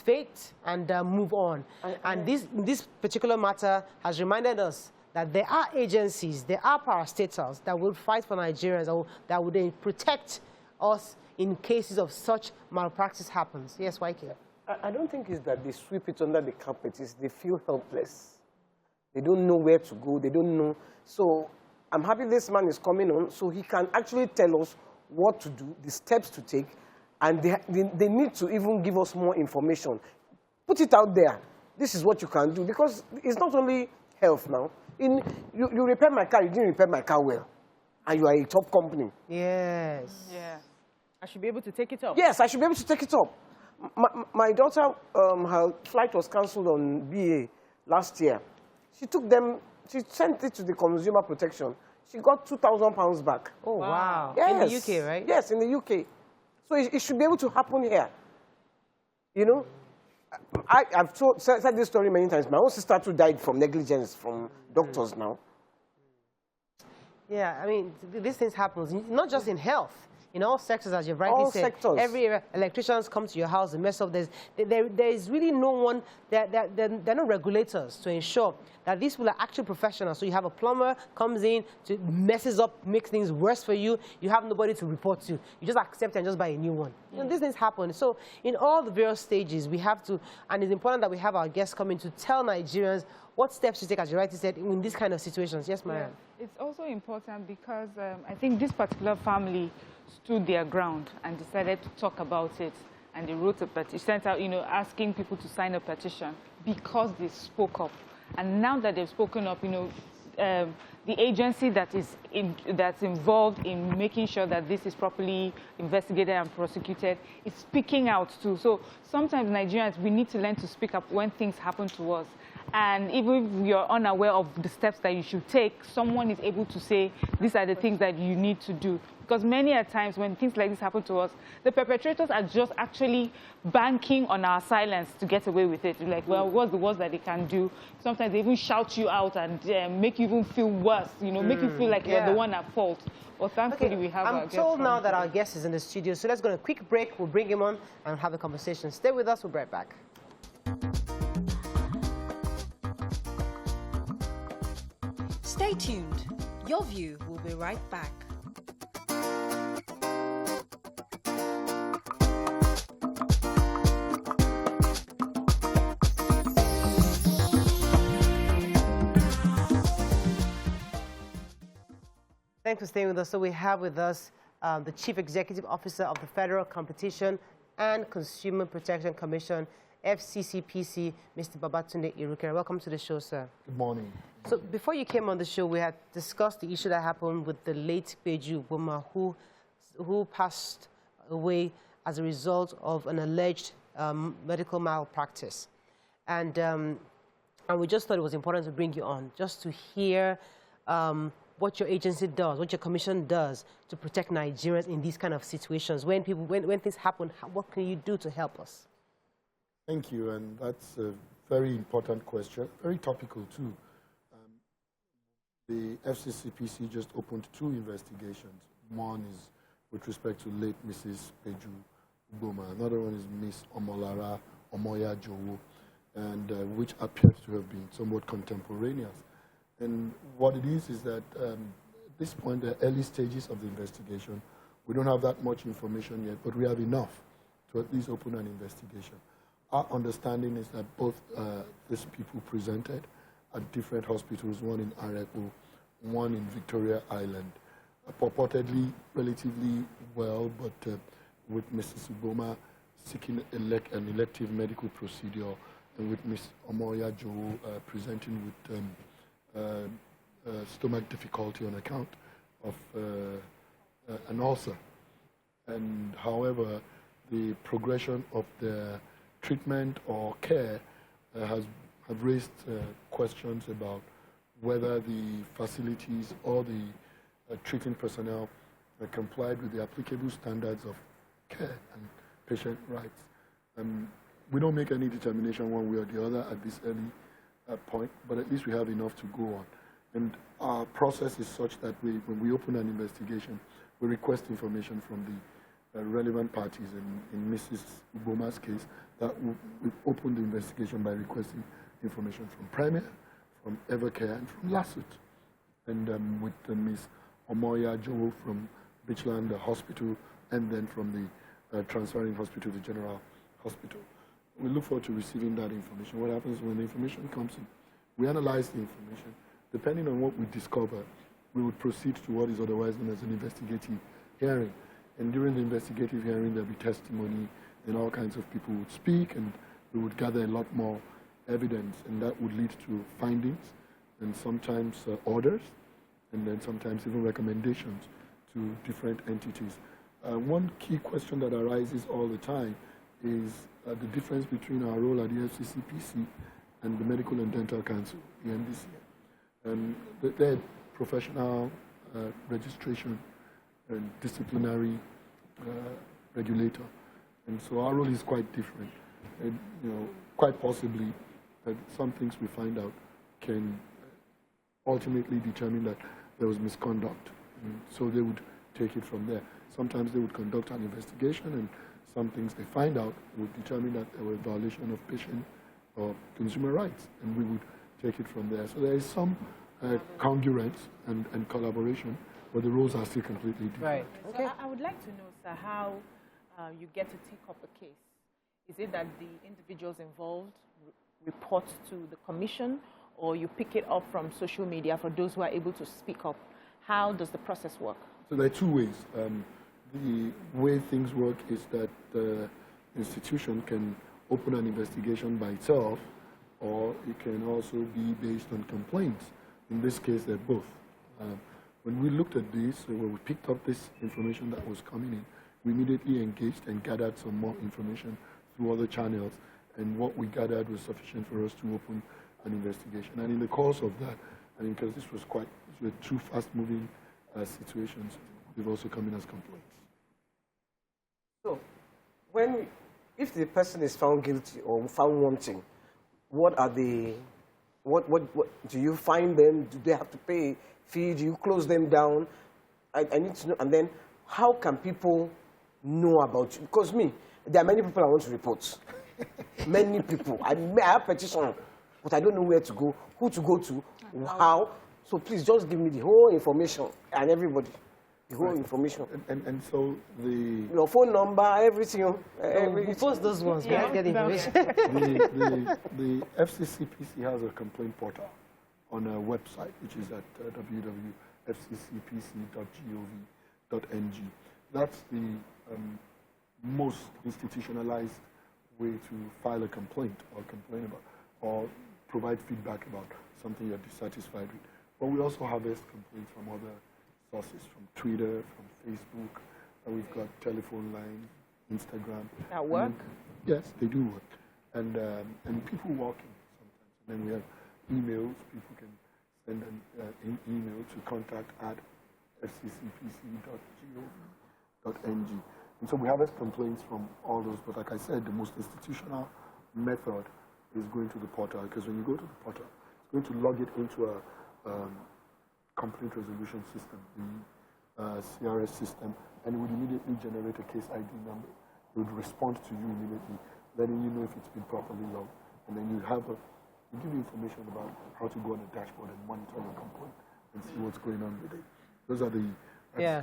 fate and move on. And this particular matter has reminded us that there are agencies, there are parastatals that will fight for Nigerians, that would then protect us in cases of such malpractice happens. Yes, YK? I don't think it's that they sweep it under the carpet. It's they feel helpless. They don't know where to go. They don't know. So I'm happy this man is coming on so he can actually tell us what to do, the steps to take, and they need to even give us more information. Put it out there. This is what you can do, because it's not only health now. You repair my car, you didn't repair my car well, and you are a top company. Yes. Yeah. I should be able to take it up. Yes, I should be able to take it up. My daughter, her flight was cancelled on BA last year. She sent it to the Consumer Protection. She got £2,000 back. Oh, wow. Yes. In the UK, right? Yes, in the UK. So it should be able to happen here. You know, I've said this story many times. My own sister too died from negligence from doctors now. Yeah, I mean, these things happen, not just in health. In all sectors, as you've rightly said, sectors. Every electricians come to your house and mess up. There is really no one, there are no regulators to ensure that these people are actually professionals. So you have a plumber comes in, messes up, makes things worse for you. You have nobody to report to. You just accept and just buy a new one. You know, these things happen. So in all the various stages, we have to, and it's important that we have our guests coming to tell Nigerians what steps to take, as you rightly said, in these kind of situations. Yes, Mariam? Yeah. It's also important because I think this particular family stood their ground and decided to talk about it, and they wrote a petition, sent out, you know, asking people to sign a petition because they spoke up. And now that they've spoken up, you know, the agency that's involved in making sure that this is properly investigated and prosecuted is speaking out too. So sometimes Nigerians, we need to learn to speak up when things happen to us. And even if you're unaware of the steps that you should take, someone is able to say, these are the things that you need to do. Because many a times when things like this happen to us, the perpetrators are just actually banking on our silence to get away with it. You're like, well, what's the worst that they can do? Sometimes they even shout you out and make you even feel worse, you know, make you feel like you're the one at fault. Well, thankfully, we have our guest. I'm told now that our guest is in the studio, so let's go on a quick break. We'll bring him on and have a conversation. Stay with us. We'll be right back. Stay tuned. Your View will be right back. Thanks for staying with us. So we have with us the Chief Executive Officer of the Federal Competition and Consumer Protection Commission, FCCPC, Mr. Babatunde Irukere. Welcome to the show, sir. Good morning. So before you came on the show, we had discussed the issue that happened with the late Peju Ugoma, who passed away as a result of an alleged medical malpractice. And we just thought it was important to bring you on, just to hear what your agency does, what your commission does to protect Nigerians in these kind of situations. When things happen, what can you do to help us? Thank you, and that's a very important question, very topical too. The FCCPC just opened 2 investigations. One is with respect to late Mrs. Peju Boma. Another one is Miss Omolara Omoya Jowo, and which appears to have been somewhat contemporaneous. And what it is that at this point, the early stages of the investigation, we don't have that much information yet, but we have enough to at least open an investigation. Our understanding is that both these people presented at different hospitals, one in Arepo, one in Victoria Island, purportedly relatively well, but with Mrs. Uboma seeking an elective medical procedure, and with Ms. Omoya Joe presenting with stomach difficulty on account of an ulcer. And however, the progression of the treatment or care have raised questions about whether the facilities or the treating personnel complied with the applicable standards of care and patient rights. We don't make any determination one way or the other at this early point, but at least we have enough to go on. And our process is such that when we open an investigation, we request information from the relevant parties. In Mrs. Uboma's case, that we opened the investigation by requesting information from Premier, from Evercare, and from Lasut. And with Ms. Omoya Joe from Beachland Hospital, and then from the transferring hospital to General Hospital. We look forward to receiving that information. What happens when the information comes in? We analyze the information. Depending on what we discover, we would proceed to what is otherwise known as an investigative hearing. And during the investigative hearing, there'll be testimony, and all kinds of people would speak, and we would gather a lot more evidence, and that would lead to findings, and sometimes orders, and then sometimes even recommendations to different entities. One key question that arises all the time is the difference between our role at the FCCPC and the Medical and Dental Council, the MDC. They're professional registration and disciplinary regulator. And so our role is quite different. And, quite possibly, some things we find out can ultimately determine that there was misconduct. And so they would take it from there. Sometimes they would conduct an investigation, and some things they find out would determine that there were a violation of patient or consumer rights, and we would take it from there. So there is some congruence and collaboration, but the roles are still completely different. Right. Okay. So I would like to know, sir, how you get to take up a case. Is it that the individuals involved report to the commission, or you pick it up from social media for those who are able to speak up? How does the process work? So there are 2 ways. The way things work is that the institution can open an investigation by itself, or it can also be based on complaints. In this case, they're both. When we looked at this, when we picked up this information that was coming in, we immediately engaged and gathered some more information through other channels, and what we gathered was sufficient for us to open an investigation. And in the course of that, because this was these were 2 fast-moving situations, we've also come in as complaints. So, if the person is found guilty or found wanting, what do you find them? Do they have to pay a fee? Do you close them down? I need to know. And then, how can people know about you? Because there are many people I want to report. Many people. I have petition, but I don't know where to go, who to go to, how. So please just give me the whole information, and everybody. The whole information. And so your phone number, everything. We post those ones. Yeah. We get the information. The FCCPC has a complaint portal on our website, which is at www.fccpc.gov.ng. That's the most institutionalized way to file a complaint or complain about or provide feedback about something you're dissatisfied with. But we also harvest complaints from other sources, from Twitter, from Facebook, and we've got telephone lines, Instagram. At work? Yes, they do work. And people walking sometimes. And then we have emails. People can send an email to contact@fccpc.gov.ng. And so we harvest complaints from all those. But like I said, the most institutional method is going to the portal, because when you go to the portal, it's going to log it into a complaint resolution system, the CRS system, and it would immediately generate a case ID number. It would respond to you immediately, letting you know if it's been properly logged. And then you give you information about how to go on the dashboard and monitor your complaint and see what's going on with it. Those are the... Yeah.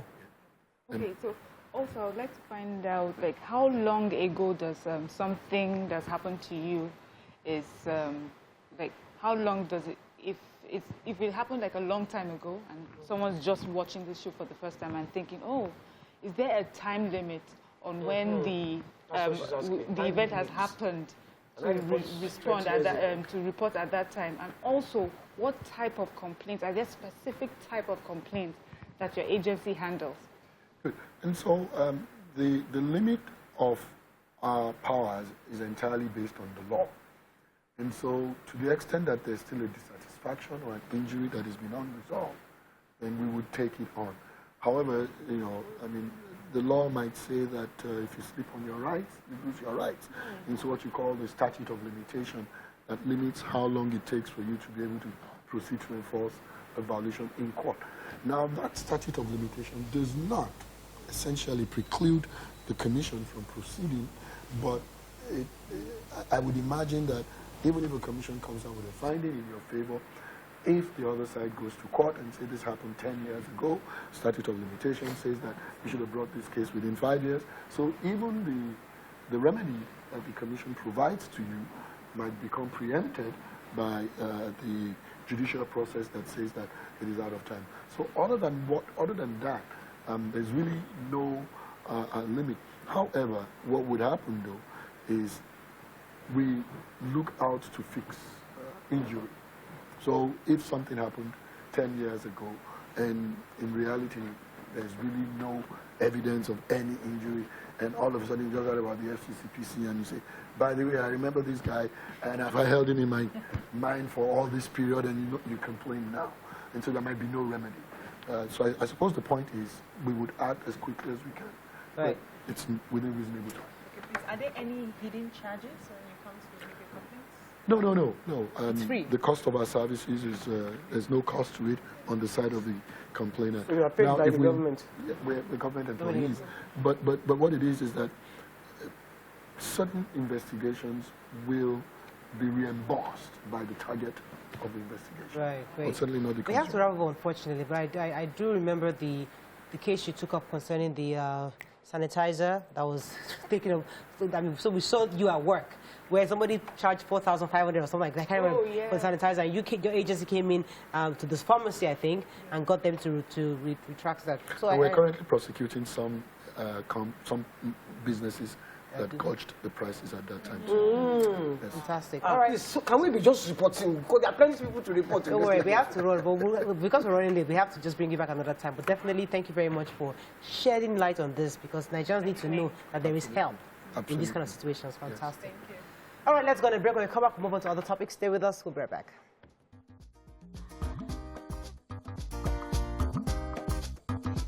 Okay, so also I would like to find out, like, how long ago does something that's happened to you is, like, how long does it, if it happened like a long time ago and someone's just watching this show for the first time and thinking, oh, is there a time limit on when the event has happened to respond at that, to report at that time? And also, what type of complaints, are there specific type of complaints that your agency handles? Good. And so the limit of our powers is entirely based on the law. And so to the extent that there's still a dissatisfaction or an injury that has been unresolved, then we would take it on. However, you know, I mean, the law might say that if you sleep on your rights, you lose your rights. And so what you call the statute of limitation, that limits how long it takes for you to be able to proceed to enforce a violation in court. Now, that statute of limitation does not essentially preclude the commission from proceeding, but I would imagine that even if a commission comes out with a finding in your favor, if the other side goes to court and say this happened 10 years ago, statute of limitation says that you should have brought this case within 5 years. So even the remedy that the commission provides to you might become preempted by the judicial process that says that it is out of time. So other than that, there's really no limit. However, what would happen though is we look out to fix injury. So if something happened 10 years ago and in reality there's really no evidence of any injury, and all of a sudden you just heard about the FCCPC and you say, by the way, I remember this guy and I held him in my mind for all this period, and you complain now. And so there might be no remedy. So I suppose the point is we would act as quickly as we can. Right. It's within reasonable time. Okay, please, are there any hidden charges when it comes to make a complaint? No. It's free. The cost of our services is, there's no cost to it on the side of the complainant. So you are paid by the government? Yeah, we're the government employees. But what it is that certain investigations will be reimbursed by the target of the investigation. Right. But certainly not the We have to wrap up, unfortunately, but I do remember the case you took up concerning the sanitizer that was taken of. I mean, so we saw you at work, where somebody charged 4,500 or something like that. I can't remember for sanitizer. And your agency came in to this pharmacy, I think, and got them to retract that. So we're currently prosecuting some businesses that gouged the prices at that time. Yes. Fantastic. All right. So can we be just reporting? Because there are plenty of people to report. Don't worry, we have to roll. But because we're running late, we have to just bring you back another time. But definitely, thank you very much for shedding light on this, because Nigerians need to know that there is help in these kind of situations. Fantastic. Thank you. All right, let's go on a break. When we come back, we'll move on to other topics. Stay with us. We'll be right back.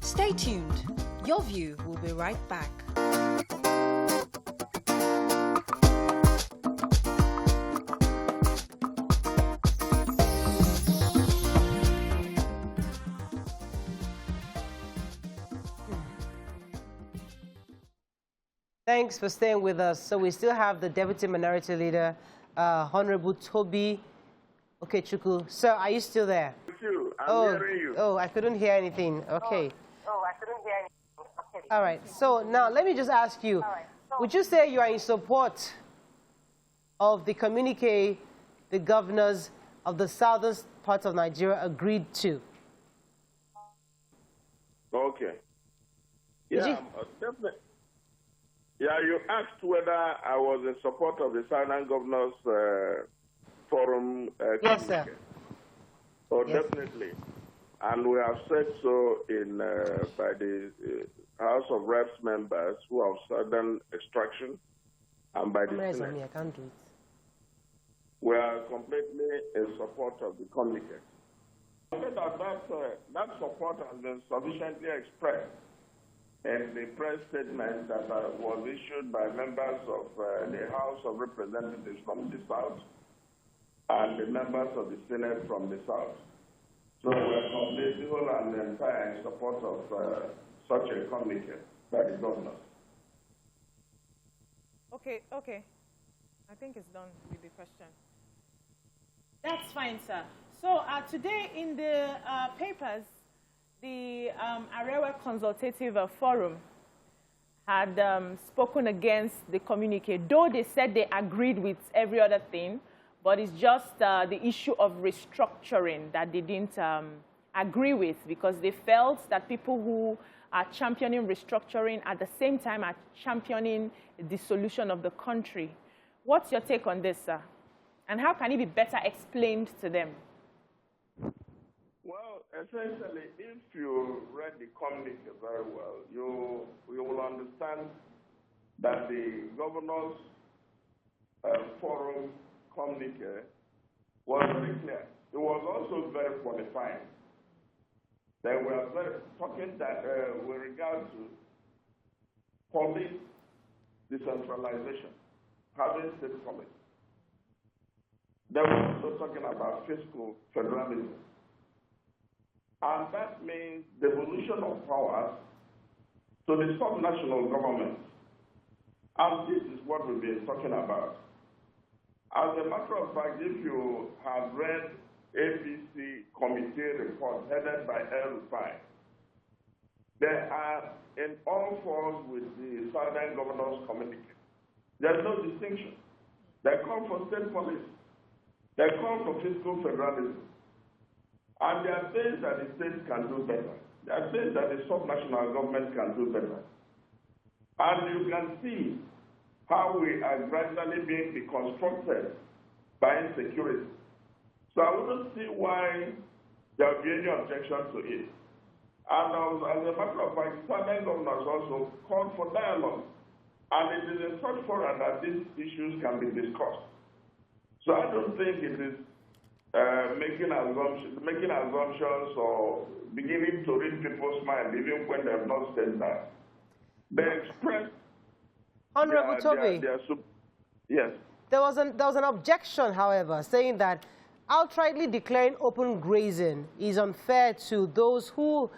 Stay tuned. Your View will be right back. Thanks for staying with us. So we still have the Deputy Minority Leader, Honorable Toby Okechukwu. Sir, are you still there? I'm hearing you. Oh, I couldn't hear anything. Okay. I couldn't hear anything. Okay. All right. So now let me just ask you, would you say you are in support of the communique the governors of the southern parts of Nigeria agreed to? Okay. Yeah, definitely. Yeah, you asked whether I was in support of the Southern Governors Forum. Yes, sir. Oh, yes. Definitely. And we have said so in by the House of Reps members who have Southern extraction and by the Senate. On me, I can't do it. We are completely in support of the communique. I think that support has been sufficiently expressed in the press statement that was issued by members of the House of Representatives from the South and the members of the Senate from the South. So we are completely whole and entire in support of such a communique by the governor. Okay. I think it's done with the question. That's fine, sir. So today in the papers, the Arewa Consultative Forum had spoken against the communique, though they said they agreed with every other thing, but it's just the issue of restructuring that they didn't agree with, because they felt that people who are championing restructuring at the same time are championing the dissolution of the country. What's your take on this, sir? And how can it be better explained to them? Well, essentially, if you read the communique very well, you will understand that the Governors Forum communique was very clear. It was also very qualifying. They were talking that with regard to police decentralization, having state police. They were also talking about fiscal federalism. And that means devolution of powers to the subnational government. And this is what we've been talking about. As a matter of fact, if you have read APC committee report headed by El-Rufai, they are in all fours with the Southern Governors Communique. There's no distinction. They call for state police. They call for fiscal federalism. And there are things that the states can do better. There are things that the subnational government can do better. And you can see how we are gradually being deconstructed by insecurity. So I wouldn't see why there would be any objection to it. And as a matter of fact, Southern governors also called for dialogue. And it is in such forum that these issues can be discussed. So I don't think it is making assumptions or beginning to read people's mind, even when they have not said that. They express. Honorable Toby. Yes. There was an objection, however, saying that outrightly declaring open grazing is unfair to those who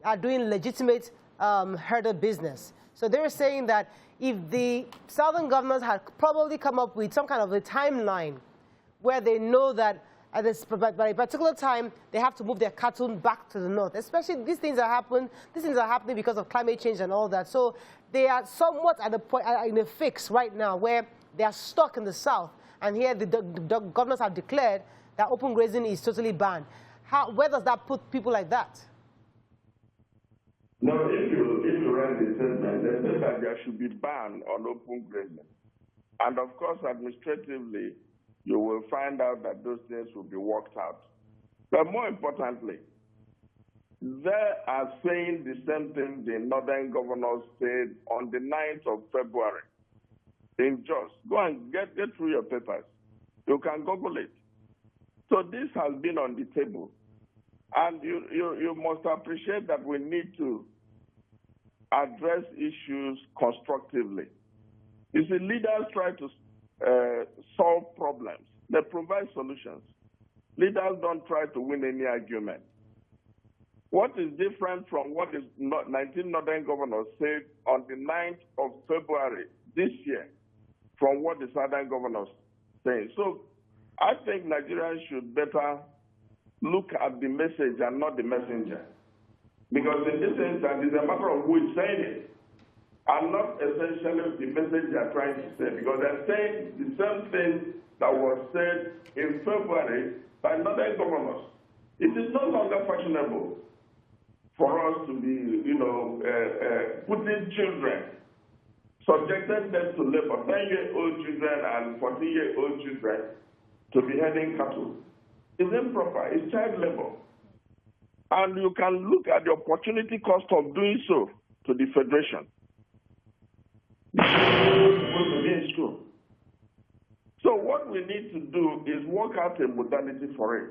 are doing legitimate herder business. So they're saying that if the southern governors had probably come up with some kind of a timeline where they know that at by a particular time they have to move their cattle back to the north, especially these things are happening because of climate change and all that. So they are somewhat at the point in a fix right now where they are stuck in the south, and here the governors have declared that open grazing is totally banned. Where does that put people like that? No, if you read the statement, they said that there should be ban on open grazing. And of course, administratively, you will find out that those things will be worked out. But more importantly, they are saying the same thing the northern governors said on the 9th of February in Jos. Go and get through your papers. You can Google it. So this has been on the table. And you must appreciate that we need to address issues constructively. You see, leaders try to solve problems. They provide solutions. Leaders don't try to win any argument. What is different from what is 19 northern governors said on the 9th of February this year from what the southern governors say? So I think Nigerians should better look at the message and not the messenger. Because in this instance, it's a matter of who is saying it, and not essentially the message they are trying to say, because they're saying the same thing that was said in February by northern governors. It is no longer fashionable for us to be, putting children, subjecting them to labor, 10-year-old children and 14-year-old children to be herding cattle. It's improper. It's child labor. And you can look at the opportunity cost of doing so to the Federation. It's supposed to be in school. So what we need to do is work out a modality for it.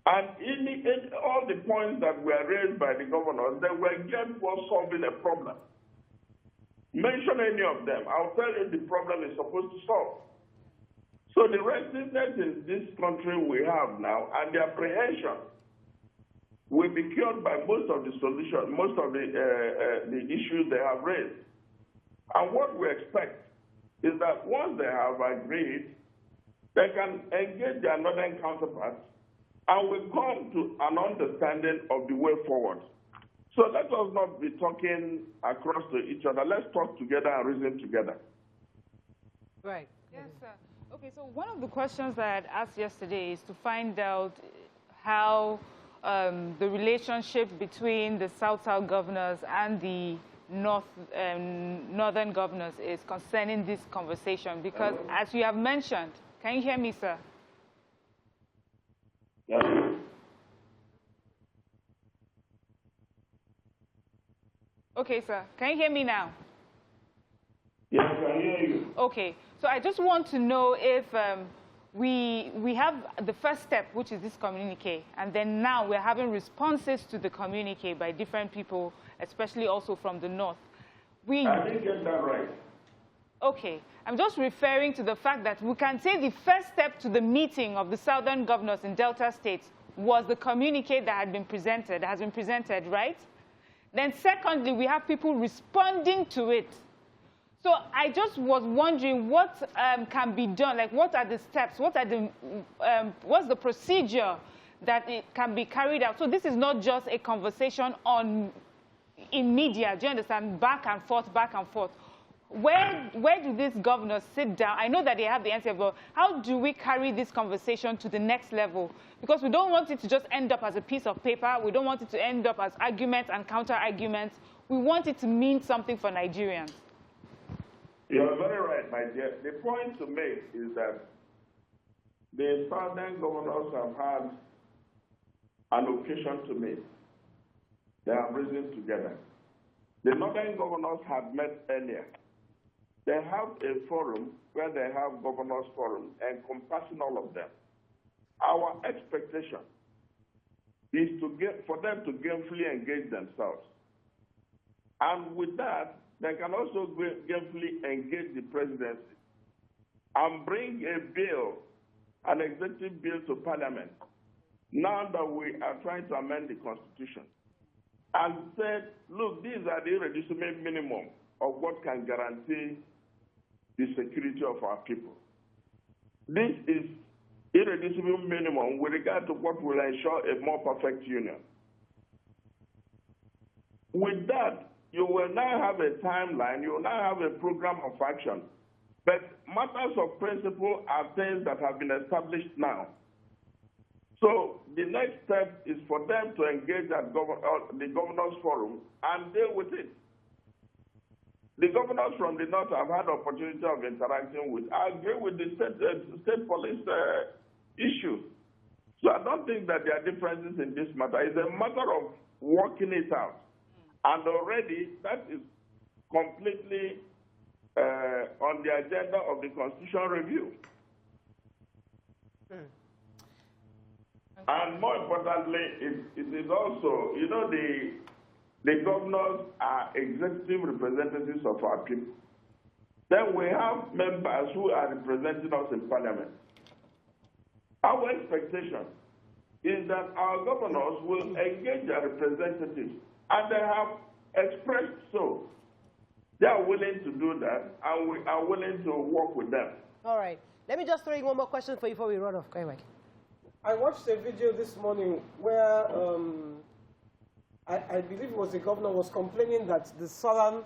And in all the points that were raised by the governors, they were geared towards solving a problem. Mention any of them, I'll tell you the problem is supposed to solve. So the restlessness in this country we have now and the apprehension will be cured by most of the solutions, most of the issues they have raised. And what we expect is that once they have agreed, they can engage their northern counterparts and will come to an understanding of the way forward. So let us not be talking across to each other. Let's talk together and reason together. Right. Yes, sir. Okay, so one of the questions that I had asked yesterday is to find out how the relationship between the South-South governors and the Northern governors is concerning this conversation. Because as you have mentioned, can you hear me, sir? Yes. Okay, sir. Can you hear me now? Yes, I can hear you. Okay. So I just want to know if we have the first step, which is this communique, and then now we're having responses to the communique by different people, especially also from the North. I didn't get that right. Okay. I'm just referring to the fact that we can say the first step to the meeting of the Southern governors in Delta states was the communique that has been presented, right? Then secondly, we have people responding to it. So I just was wondering what can be done, like what are the steps, what are the, what's the procedure that it can be carried out? So this is not just a conversation in media, do you understand, back and forth, back and forth. Where do these governors sit down? I know that they have the answer, but how do we carry this conversation to the next level? Because we don't want it to just end up as a piece of paper. We don't want it to end up as arguments and counter-arguments. We want it to mean something for Nigerians. You're very right, my dear. The point to make is that the Southern governors have had an occasion to meet. They have risen together. The Northern governors have met earlier. They have a forum where they have governors' forum encompassing all of them. Our expectation is for them to gainfully engage themselves. And with that, they can also gainfully engage the presidency and bring a bill, an executive bill to Parliament, now that we are trying to amend the Constitution, and said, look, these are the irreducible minimum of what can guarantee the security of our people. This is irreducible minimum with regard to what will ensure a more perfect union. With that, you will now have a timeline, you will now have a program of action. But matters of principle are things that have been established now. So the next step is for them to engage at the Governors' Forum and deal with it. The governors from the North have had opportunity of interacting with. I agree with the state police issue. So I don't think that there are differences in this matter. It's a matter of working it out. And already that is completely on the agenda of the Constitution review. And more importantly, it is also, you know, the governors are executive representatives of our people. Then we have members who are representing us in Parliament. Our expectation is that our governors will engage their representatives, and they have expressed so. They are willing to do that, and we are willing to work with them. All right. Let me just throw in one more question for you before we run off. Go ahead. I watched a video this morning where I believe it was the governor was complaining that the southern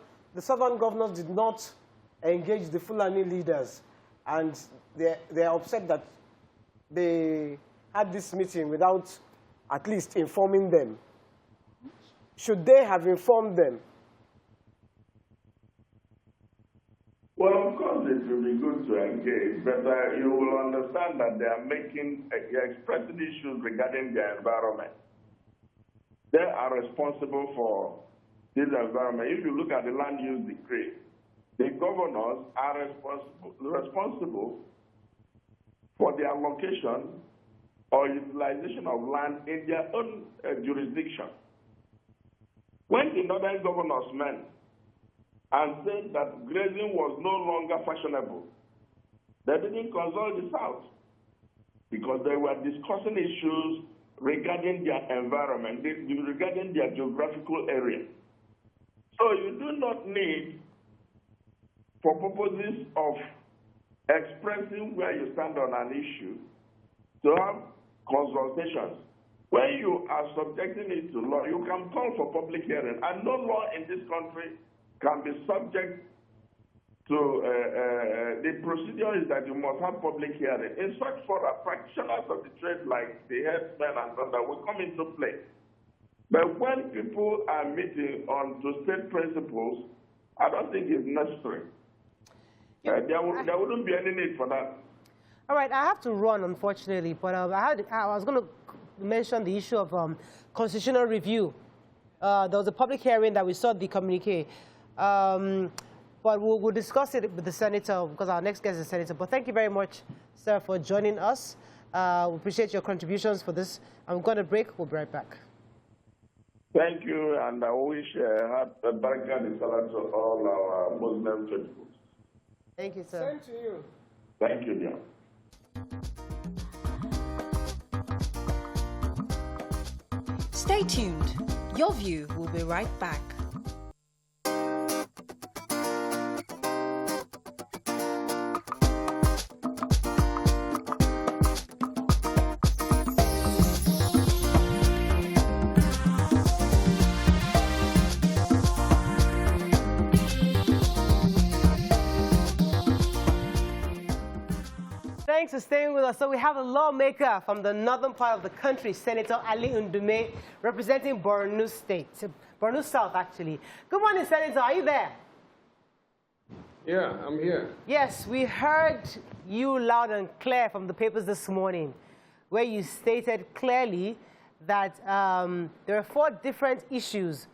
governors did not engage the Fulani leaders, and they are upset that they had this meeting without at least informing them. Should they have informed them? Well, of course, it will be good to engage, but you will understand that they are expressing issues regarding their environment. They are responsible for this environment. If you look at the land use decree, the governors are responsible for the allocation or utilization of land in their own jurisdiction. When the northern governors met and said that grazing was no longer fashionable, they didn't consult the South because they were discussing issues regarding their environment, regarding their geographical area. So you do not need, for purposes of expressing where you stand on an issue, to have consultations. When you are subjecting it to law, you can call for public hearing, and no law in this country can be subject to the procedure is that you must have public hearing. In such fora, practitioners of the trade like the headsmen and other will come into play. But when people are meeting on to state principles, I don't think it's necessary. There wouldn't be any need for that. All right, I have to run, unfortunately, but I was going to mention the issue of constitutional review. There was a public hearing that we saw the communique. But we'll discuss it with the senator because our next guest is the senator. But thank you very much, sir, for joining us. We appreciate your contributions for this. I'm going to break. We'll be right back. Thank you, and I wish happy Barakah to all our Muslim faithful. Thank you, sir. Same to you. Thank you, dear. Stay tuned. Your View will be right back. Thanks for staying with us. So we have a lawmaker from the northern part of the country, Senator Ali Ndume, representing Borno State, Borno South, actually. Good morning, Senator. Are you there? Yeah, I'm here. Yes, we heard you loud and clear from the papers this morning, where you stated clearly that there are 4 different issues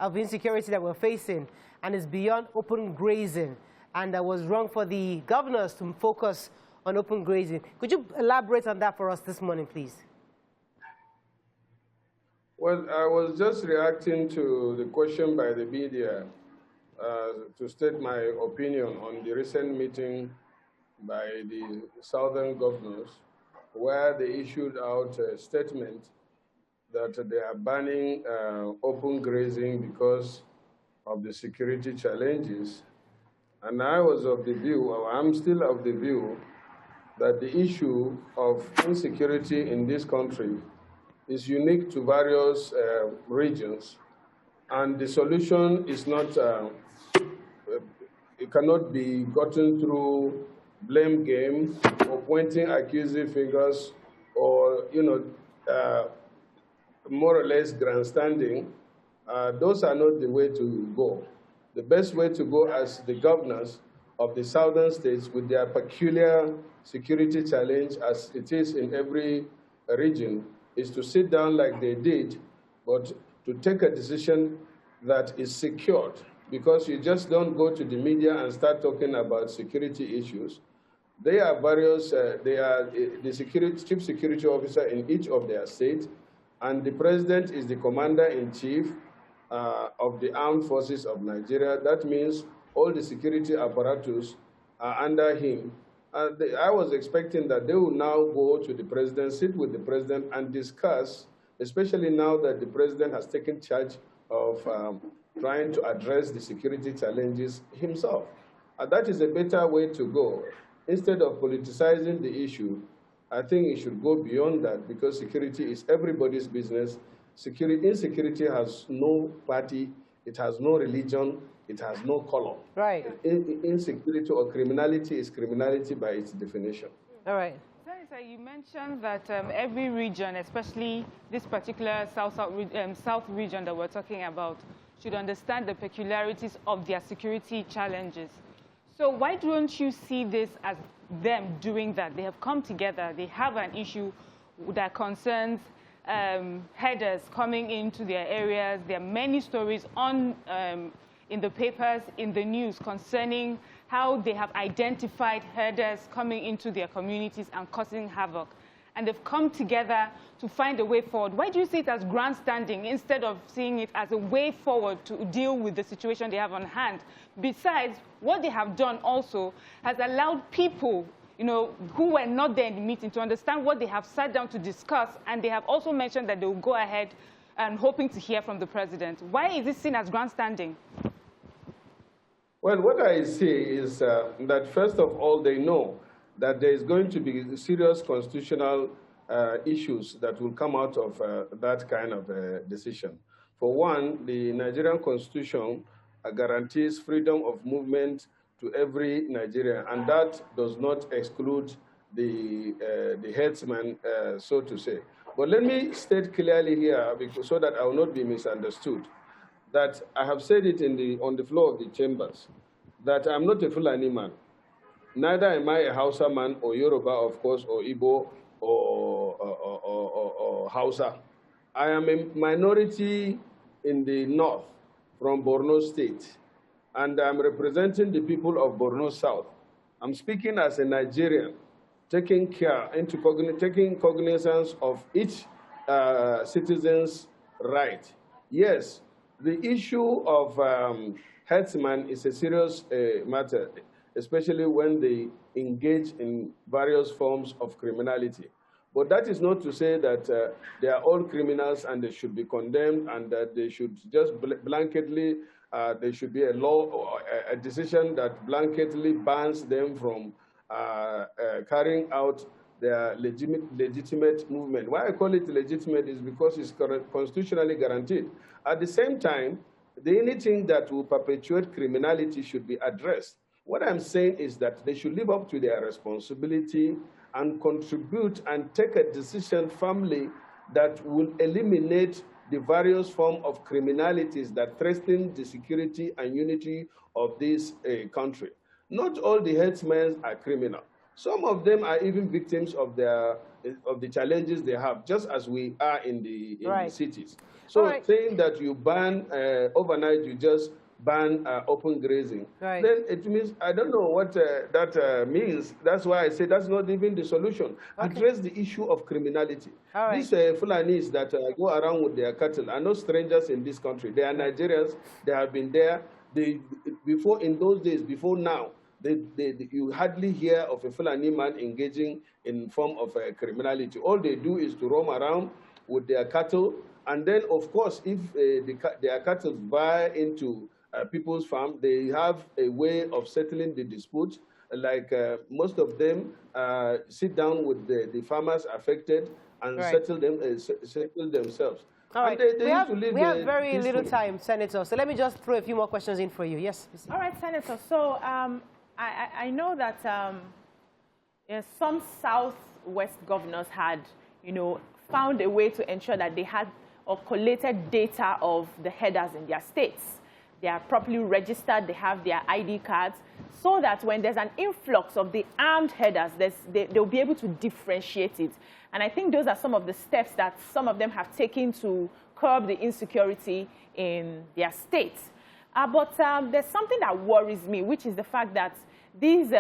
of insecurity that we're facing, and it's beyond open grazing, and that was wrong for the governors to focus on open grazing. Could you elaborate on that for us this morning, please? Well, I was just reacting to the question by the media to state my opinion on the recent meeting by the southern governors, where they issued out a statement that they are banning open grazing because of the security challenges. And I was of the view, or I'm still of the view, that the issue of insecurity in this country is unique to various regions, and the solution is not, it cannot be gotten through blame game or pointing accusing fingers or, more or less grandstanding. Those are not the way to go. The best way to go as the governors of the southern states with their peculiar security challenge as it is in every region is to sit down like they did, but to take a decision that is secured, because you just don't go to the media and start talking about security issues. They are various, they are the chief security officer in each of their states, and the president is the commander-in-chief of the armed forces of Nigeria. That means all the security apparatus are under him. I was expecting that they will now go to the president, sit with the president, and discuss, especially now that the president has taken charge of trying to address the security challenges himself. That is a better way to go. Instead of politicizing the issue, I think it should go beyond that, because security is everybody's business. Insecurity has no party, it has no religion, it has no color. Right. Insecurity or criminality is criminality by its definition. All right. Senator, you mentioned that every region, especially this particular south region that we're talking about, should understand the peculiarities of their security challenges. So why don't you see this as them doing that? They have come together, they have an issue that concerns headers coming into their areas. There are many stories on in the papers, in the news, concerning how they have identified herders coming into their communities and causing havoc. And they've come together to find a way forward. Why do you see it as grandstanding instead of seeing it as a way forward to deal with the situation they have on hand? Besides, what they have done also has allowed people, who were not there in the meeting to understand what they have sat down to discuss, and they have also mentioned that they will go ahead and hoping to hear from the president. Why is it seen as grandstanding? Well, what I see is that first of all, they know that there is going to be serious constitutional issues that will come out of that kind of decision. For one, the Nigerian Constitution guarantees freedom of movement to every Nigerian, and that does not exclude the herdsman, so to say. But let me state clearly here, so that I will not be misunderstood, that I have said it on the floor of the chambers, that I'm not a Fulani man. Neither am I a Hausa man, or Yoruba, of course, or Igbo, or Hausa. I am a minority in the north from Borno State, and I'm representing the people of Borno South. I'm speaking as a Nigerian, taking cognizance of each citizen's right. Yes, the issue of herdsmen is a serious matter, especially when they engage in various forms of criminality. But that is not to say that they are all criminals and they should be condemned and that they should just blanketly, there should be a law or a decision that blanketly bans them from carrying out their legitimate movement. Why I call it legitimate is because it's constitutionally guaranteed. At the same time, anything that will perpetuate criminality should be addressed. What I'm saying is that they should live up to their responsibility and contribute and take a decision firmly that will eliminate the various forms of criminalities that threaten the security and unity of this country. Not all the herdsmen are criminal. Some of them are even victims of the challenges they have, just as we are in the cities. So saying that you ban overnight, you just ban open grazing, then it means, I don't know what that means. That's why I say that's not even the solution. Address the issue of criminality. These Fulanis that go around with their cattle are no strangers in this country. They are Nigerians. They have been there. Before, in those days, before now, you hardly hear of a Fulani man engaging in form of criminality. All they do is to roam around with their cattle. And then, of course, if their cattle buy into people's farm, they have a way of settling the dispute. Like most of them sit down with the farmers affected and settle themselves. All right, we have very little time, Senator. So let me just throw a few more questions in for you. Yes. All right, Senator. So I know that some Southwest governors had, found a way to ensure that they had or collated data of the herders in their states. They are properly registered, they have their ID cards, so that when there's an influx of the armed herders, they'll be able to differentiate it. And I think those are some of the steps that some of them have taken to curb the insecurity in their states. But there's something that worries me, which is the fact that this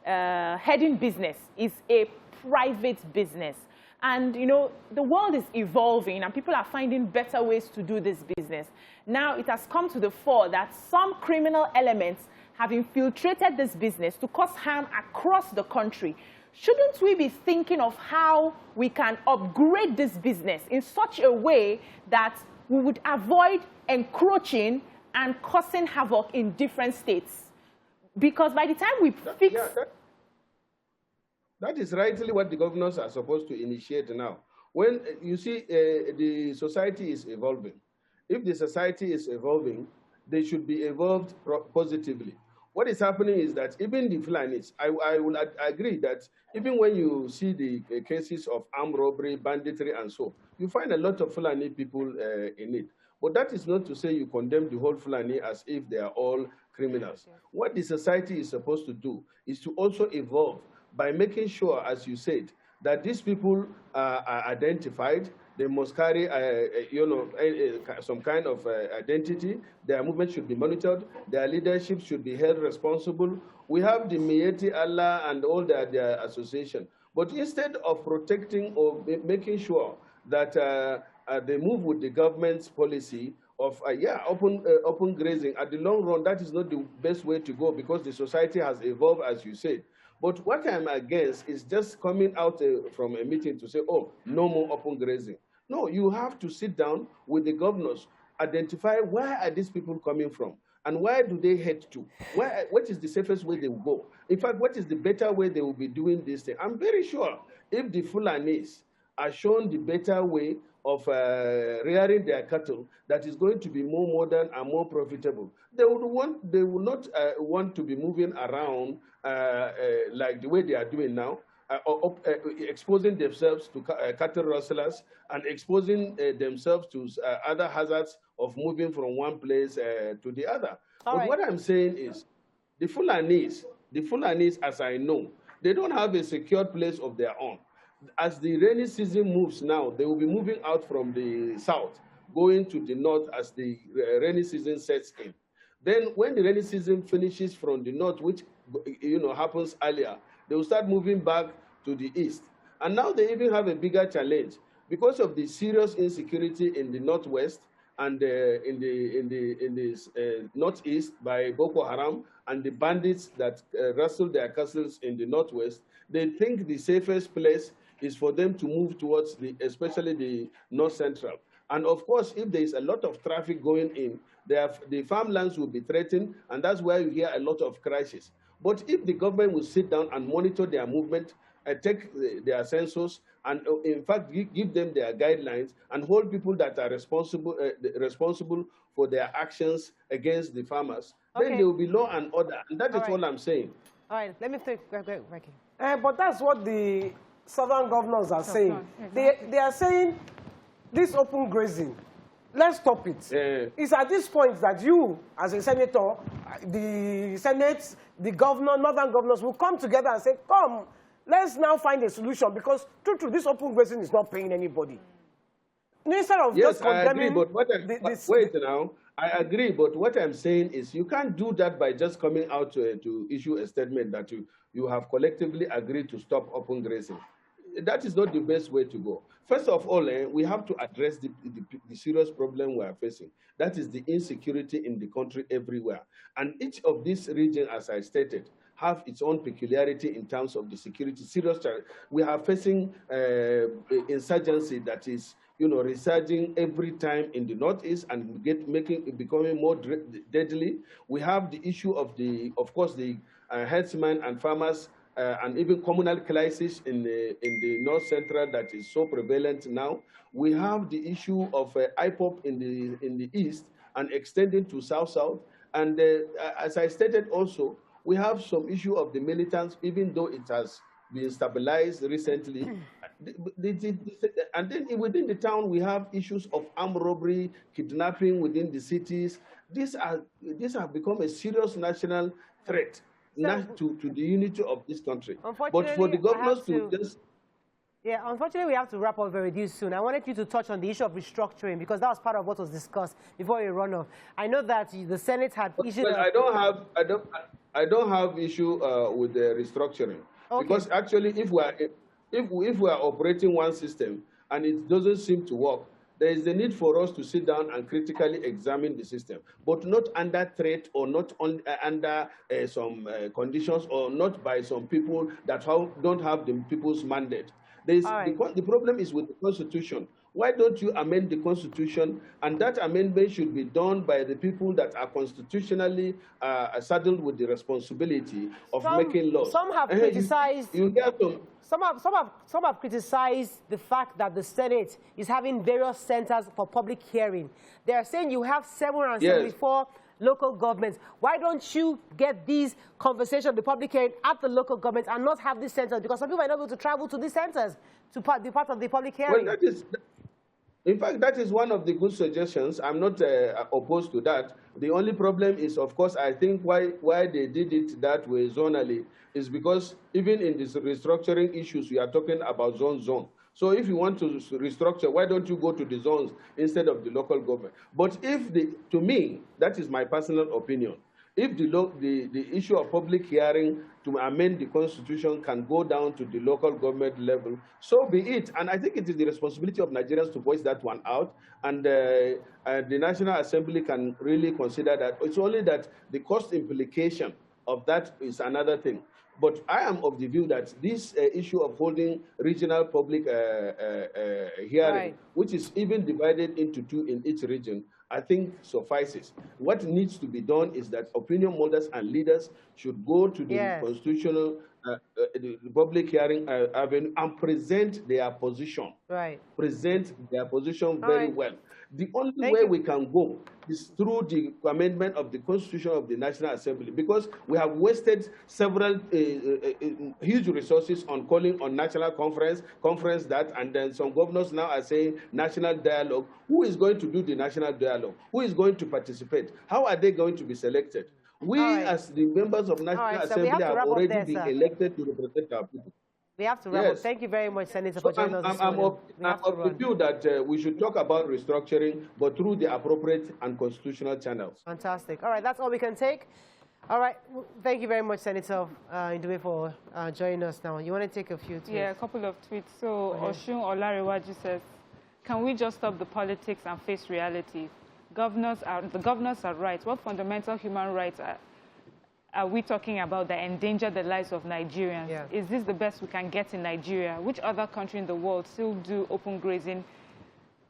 herding business is a private business. And, the world is evolving and people are finding better ways to do this business. Now it has come to the fore that some criminal elements have infiltrated this business to cause harm across the country. Shouldn't we be thinking of how we can upgrade this business in such a way that we would avoid encroaching and causing havoc in different states? Because by the time we fix... That is rightly what the governors are supposed to initiate now. When you see the society is evolving, if the society is evolving, they should be evolved positively. What is happening is that even the Fulanis, I will agree that even when you see the cases of armed robbery, banditry, and so, you find a lot of Fulani people in it. But that is not to say you condemn the whole Fulani as if they are all criminals. What the society is supposed to do is to also evolve by making sure, as you said, that these people are identified. They must carry, some kind of identity. Their movement should be monitored. Their leadership should be held responsible. We have the Mieti Allah and all their association. But instead of protecting or making sure that they move with the government's policy of open grazing, at the long run, that is not the best way to go because the society has evolved, as you said. But what I'm against is just coming out from a meeting to say, oh, no more open grazing. No, you have to sit down with the governors, identify where are these people coming from and where do they head to? What is the safest way they will go? In fact, what is the better way they will be doing this thing? I'm very sure if the Fulanis are shown the better way of rearing their cattle that is going to be more modern and more profitable, they will not want to be moving around like the way they are doing now, exposing themselves to cattle rustlers and exposing themselves to other hazards of moving from one place to the other. But what I'm saying is, the Fulanis, as I know, they don't have a secured place of their own. As the rainy season moves now, they will be moving out from the south, going to the north as the rainy season sets in. Then when the rainy season finishes from the north, which happens earlier, they will start moving back to the east. And now they even have a bigger challenge because of the serious insecurity in the northwest and in the northeast by Boko Haram and the bandits that rustle their castles in the northwest. They think the safest place is for them to move towards especially the north central. And of course, if there is a lot of traffic going in, the farmlands will be threatened, and that's why you hear a lot of crashes. But if the government will sit down and monitor their movement, take their census, and in fact give them their guidelines and hold people that are responsible for their actions against the farmers, then there will be law and order, and that is all I'm saying. All right, let me think. But that's what the southern governors are saying. They are saying this open grazing, let's stop it. It's at this point that you, as a senator, the Senate, the governor, northern governors will come together and say, come, let's now find a solution because true, this open grazing is not paying anybody. Instead of just condemning... Wait now. I agree, but what I'm saying is you can't do that by just coming out to issue a statement that you have collectively agreed to stop open grazing. That is not the best way to go. First of all, we have to address the serious problem we are facing. That is the insecurity in the country everywhere. And each of these regions, as I stated, have its own peculiarity in terms of the security. We are facing insurgency that is resurging every time in the northeast and becoming more deadly. We have the issue of course, the herdsmen and farmers and even communal crisis in the north central that is so prevalent now. We have the issue of IPOP in the east and extending to south. And as I stated also, we have some issue of the militants, even though it has been stabilized recently. And then within the town, we have issues of armed robbery, kidnapping within the cities. These have become a serious national threat to the unity of this country. But for the governors to just... Yeah, unfortunately, we have to wrap up very soon. I wanted you to touch on the issue of restructuring because that was part of what was discussed before we run off. I know that the Senate had issued... Well, I don't have issue with the restructuring because actually, if we are operating one system and it doesn't seem to work, there is the need for us to sit down and critically examine the system, but not under threat or not under some conditions or not by some people that don't have the people's mandate. The problem is with the Constitution. Why don't you amend the Constitution? And that amendment should be done by the people that are constitutionally saddled with the responsibility of making laws. Some have criticized. Some have criticized the fact that the Senate is having various centers for public hearing. They are saying you have 774 local governments. Why don't you get these conversations, the public hearing at the local governments and not have these centers? Because some people might not be able to travel to these centers to be part of the public hearing. Well, In fact, that is one of the good suggestions. I'm not opposed to that. The only problem is, of course, I think why they did it that way zonally is because even in these restructuring issues, we are talking about zone. So if you want to restructure, why don't you go to the zones instead of the local government? But to me, that is my personal opinion. If the issue of public hearing to amend the constitution can go down to the local government level, so be it. And I think it is the responsibility of Nigerians to voice that one out. And the National Assembly can really consider that. It's only that the cost implication of that is another thing. But I am of the view that this issue of holding regional public hearing, which is even divided into two in each region, I think suffices. What needs to be done is that opinion holders and leaders should go to the constitutional the public hearing avenue and present their position. Present their position very well. The only way we can go is through the amendment of the Constitution of the National Assembly, because we have wasted several huge resources on calling on national conference that, and then some governors now are saying national dialogue. Who is going to do the national dialogue? Who is going to participate? How are they going to be selected? We, as the members of National Assembly, have already been elected to represent our people. We have to wrap up. Thank you very much, Senator, for joining us this morning. I'm of the view that we should talk about restructuring, but through the appropriate and constitutional channels. Fantastic. All right, that's all we can take. All right, thank you very much, Senator Nduwe, for joining us now. You want to take a few tweets? Yeah, a couple of tweets. So, Oshun Olarewaji says, can we just stop the politics and face reality? The governors are right. What fundamental human rights are we talking about that endanger the lives of Nigerians? Yeah. Is this the best we can get in Nigeria? Which other country in the world still do open grazing?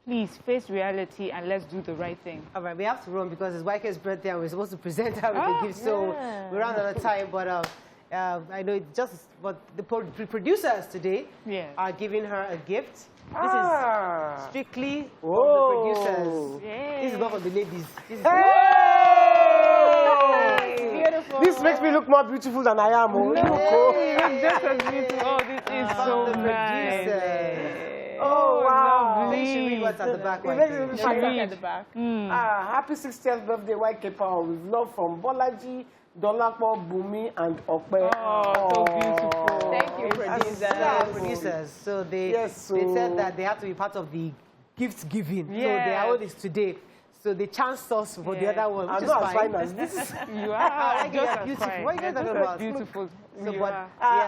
Please face reality and let's do the right thing. All right, we have to run because it's YK's birthday and we're supposed to present her with a gift. So we're out of time, but I know it's just what the producers today are giving her a gift. This is strictly from the producers. Yay. This is not for the ladies. This is beautiful. This makes me look more beautiful than I am. No, you just as beautiful. Oh, this is so nice. Oh, wow. You should read what's at the back. At the back. Happy 60th birthday, YK Power, with love from Bolaji, Dolapo, Bumi, and Okpe. Oh, so beautiful. Thank you, producers. So they said that they have to be part of the gift giving. So their own is today. So they chanced us for the other one, which is fine. This is you are beautiful. What are you guys talking about? Beautiful. So,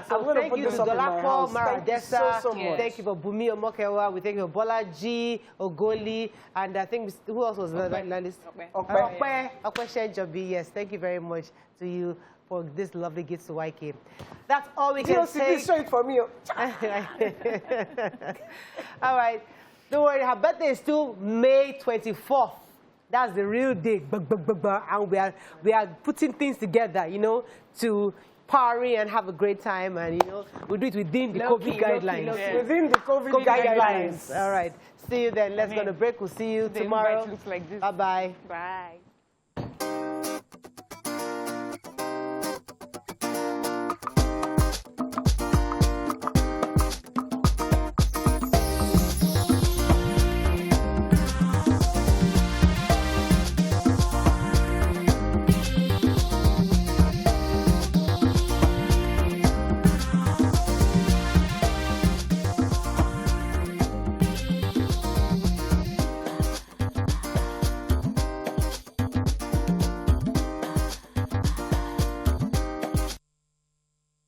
so thank you to Dolapo, Maradesa. Thank you for Bumi Omokewa. We thank you for Bolaji, Ogoli, and I think who else was on that list? Okpe Shenjobi. Yes, thank you very much to you for this lovely gift to YK. That's all we can say. Show it for me. All right. Don't worry, her birthday is still May 24th. That's the real day. And we are putting things together, you know, to party and have a great time. And, you know, we do it within the COVID guidelines. Within the COVID guidelines. All right. See you then. Let's go to break. We'll see you tomorrow. Looks like this. Bye-bye. Bye.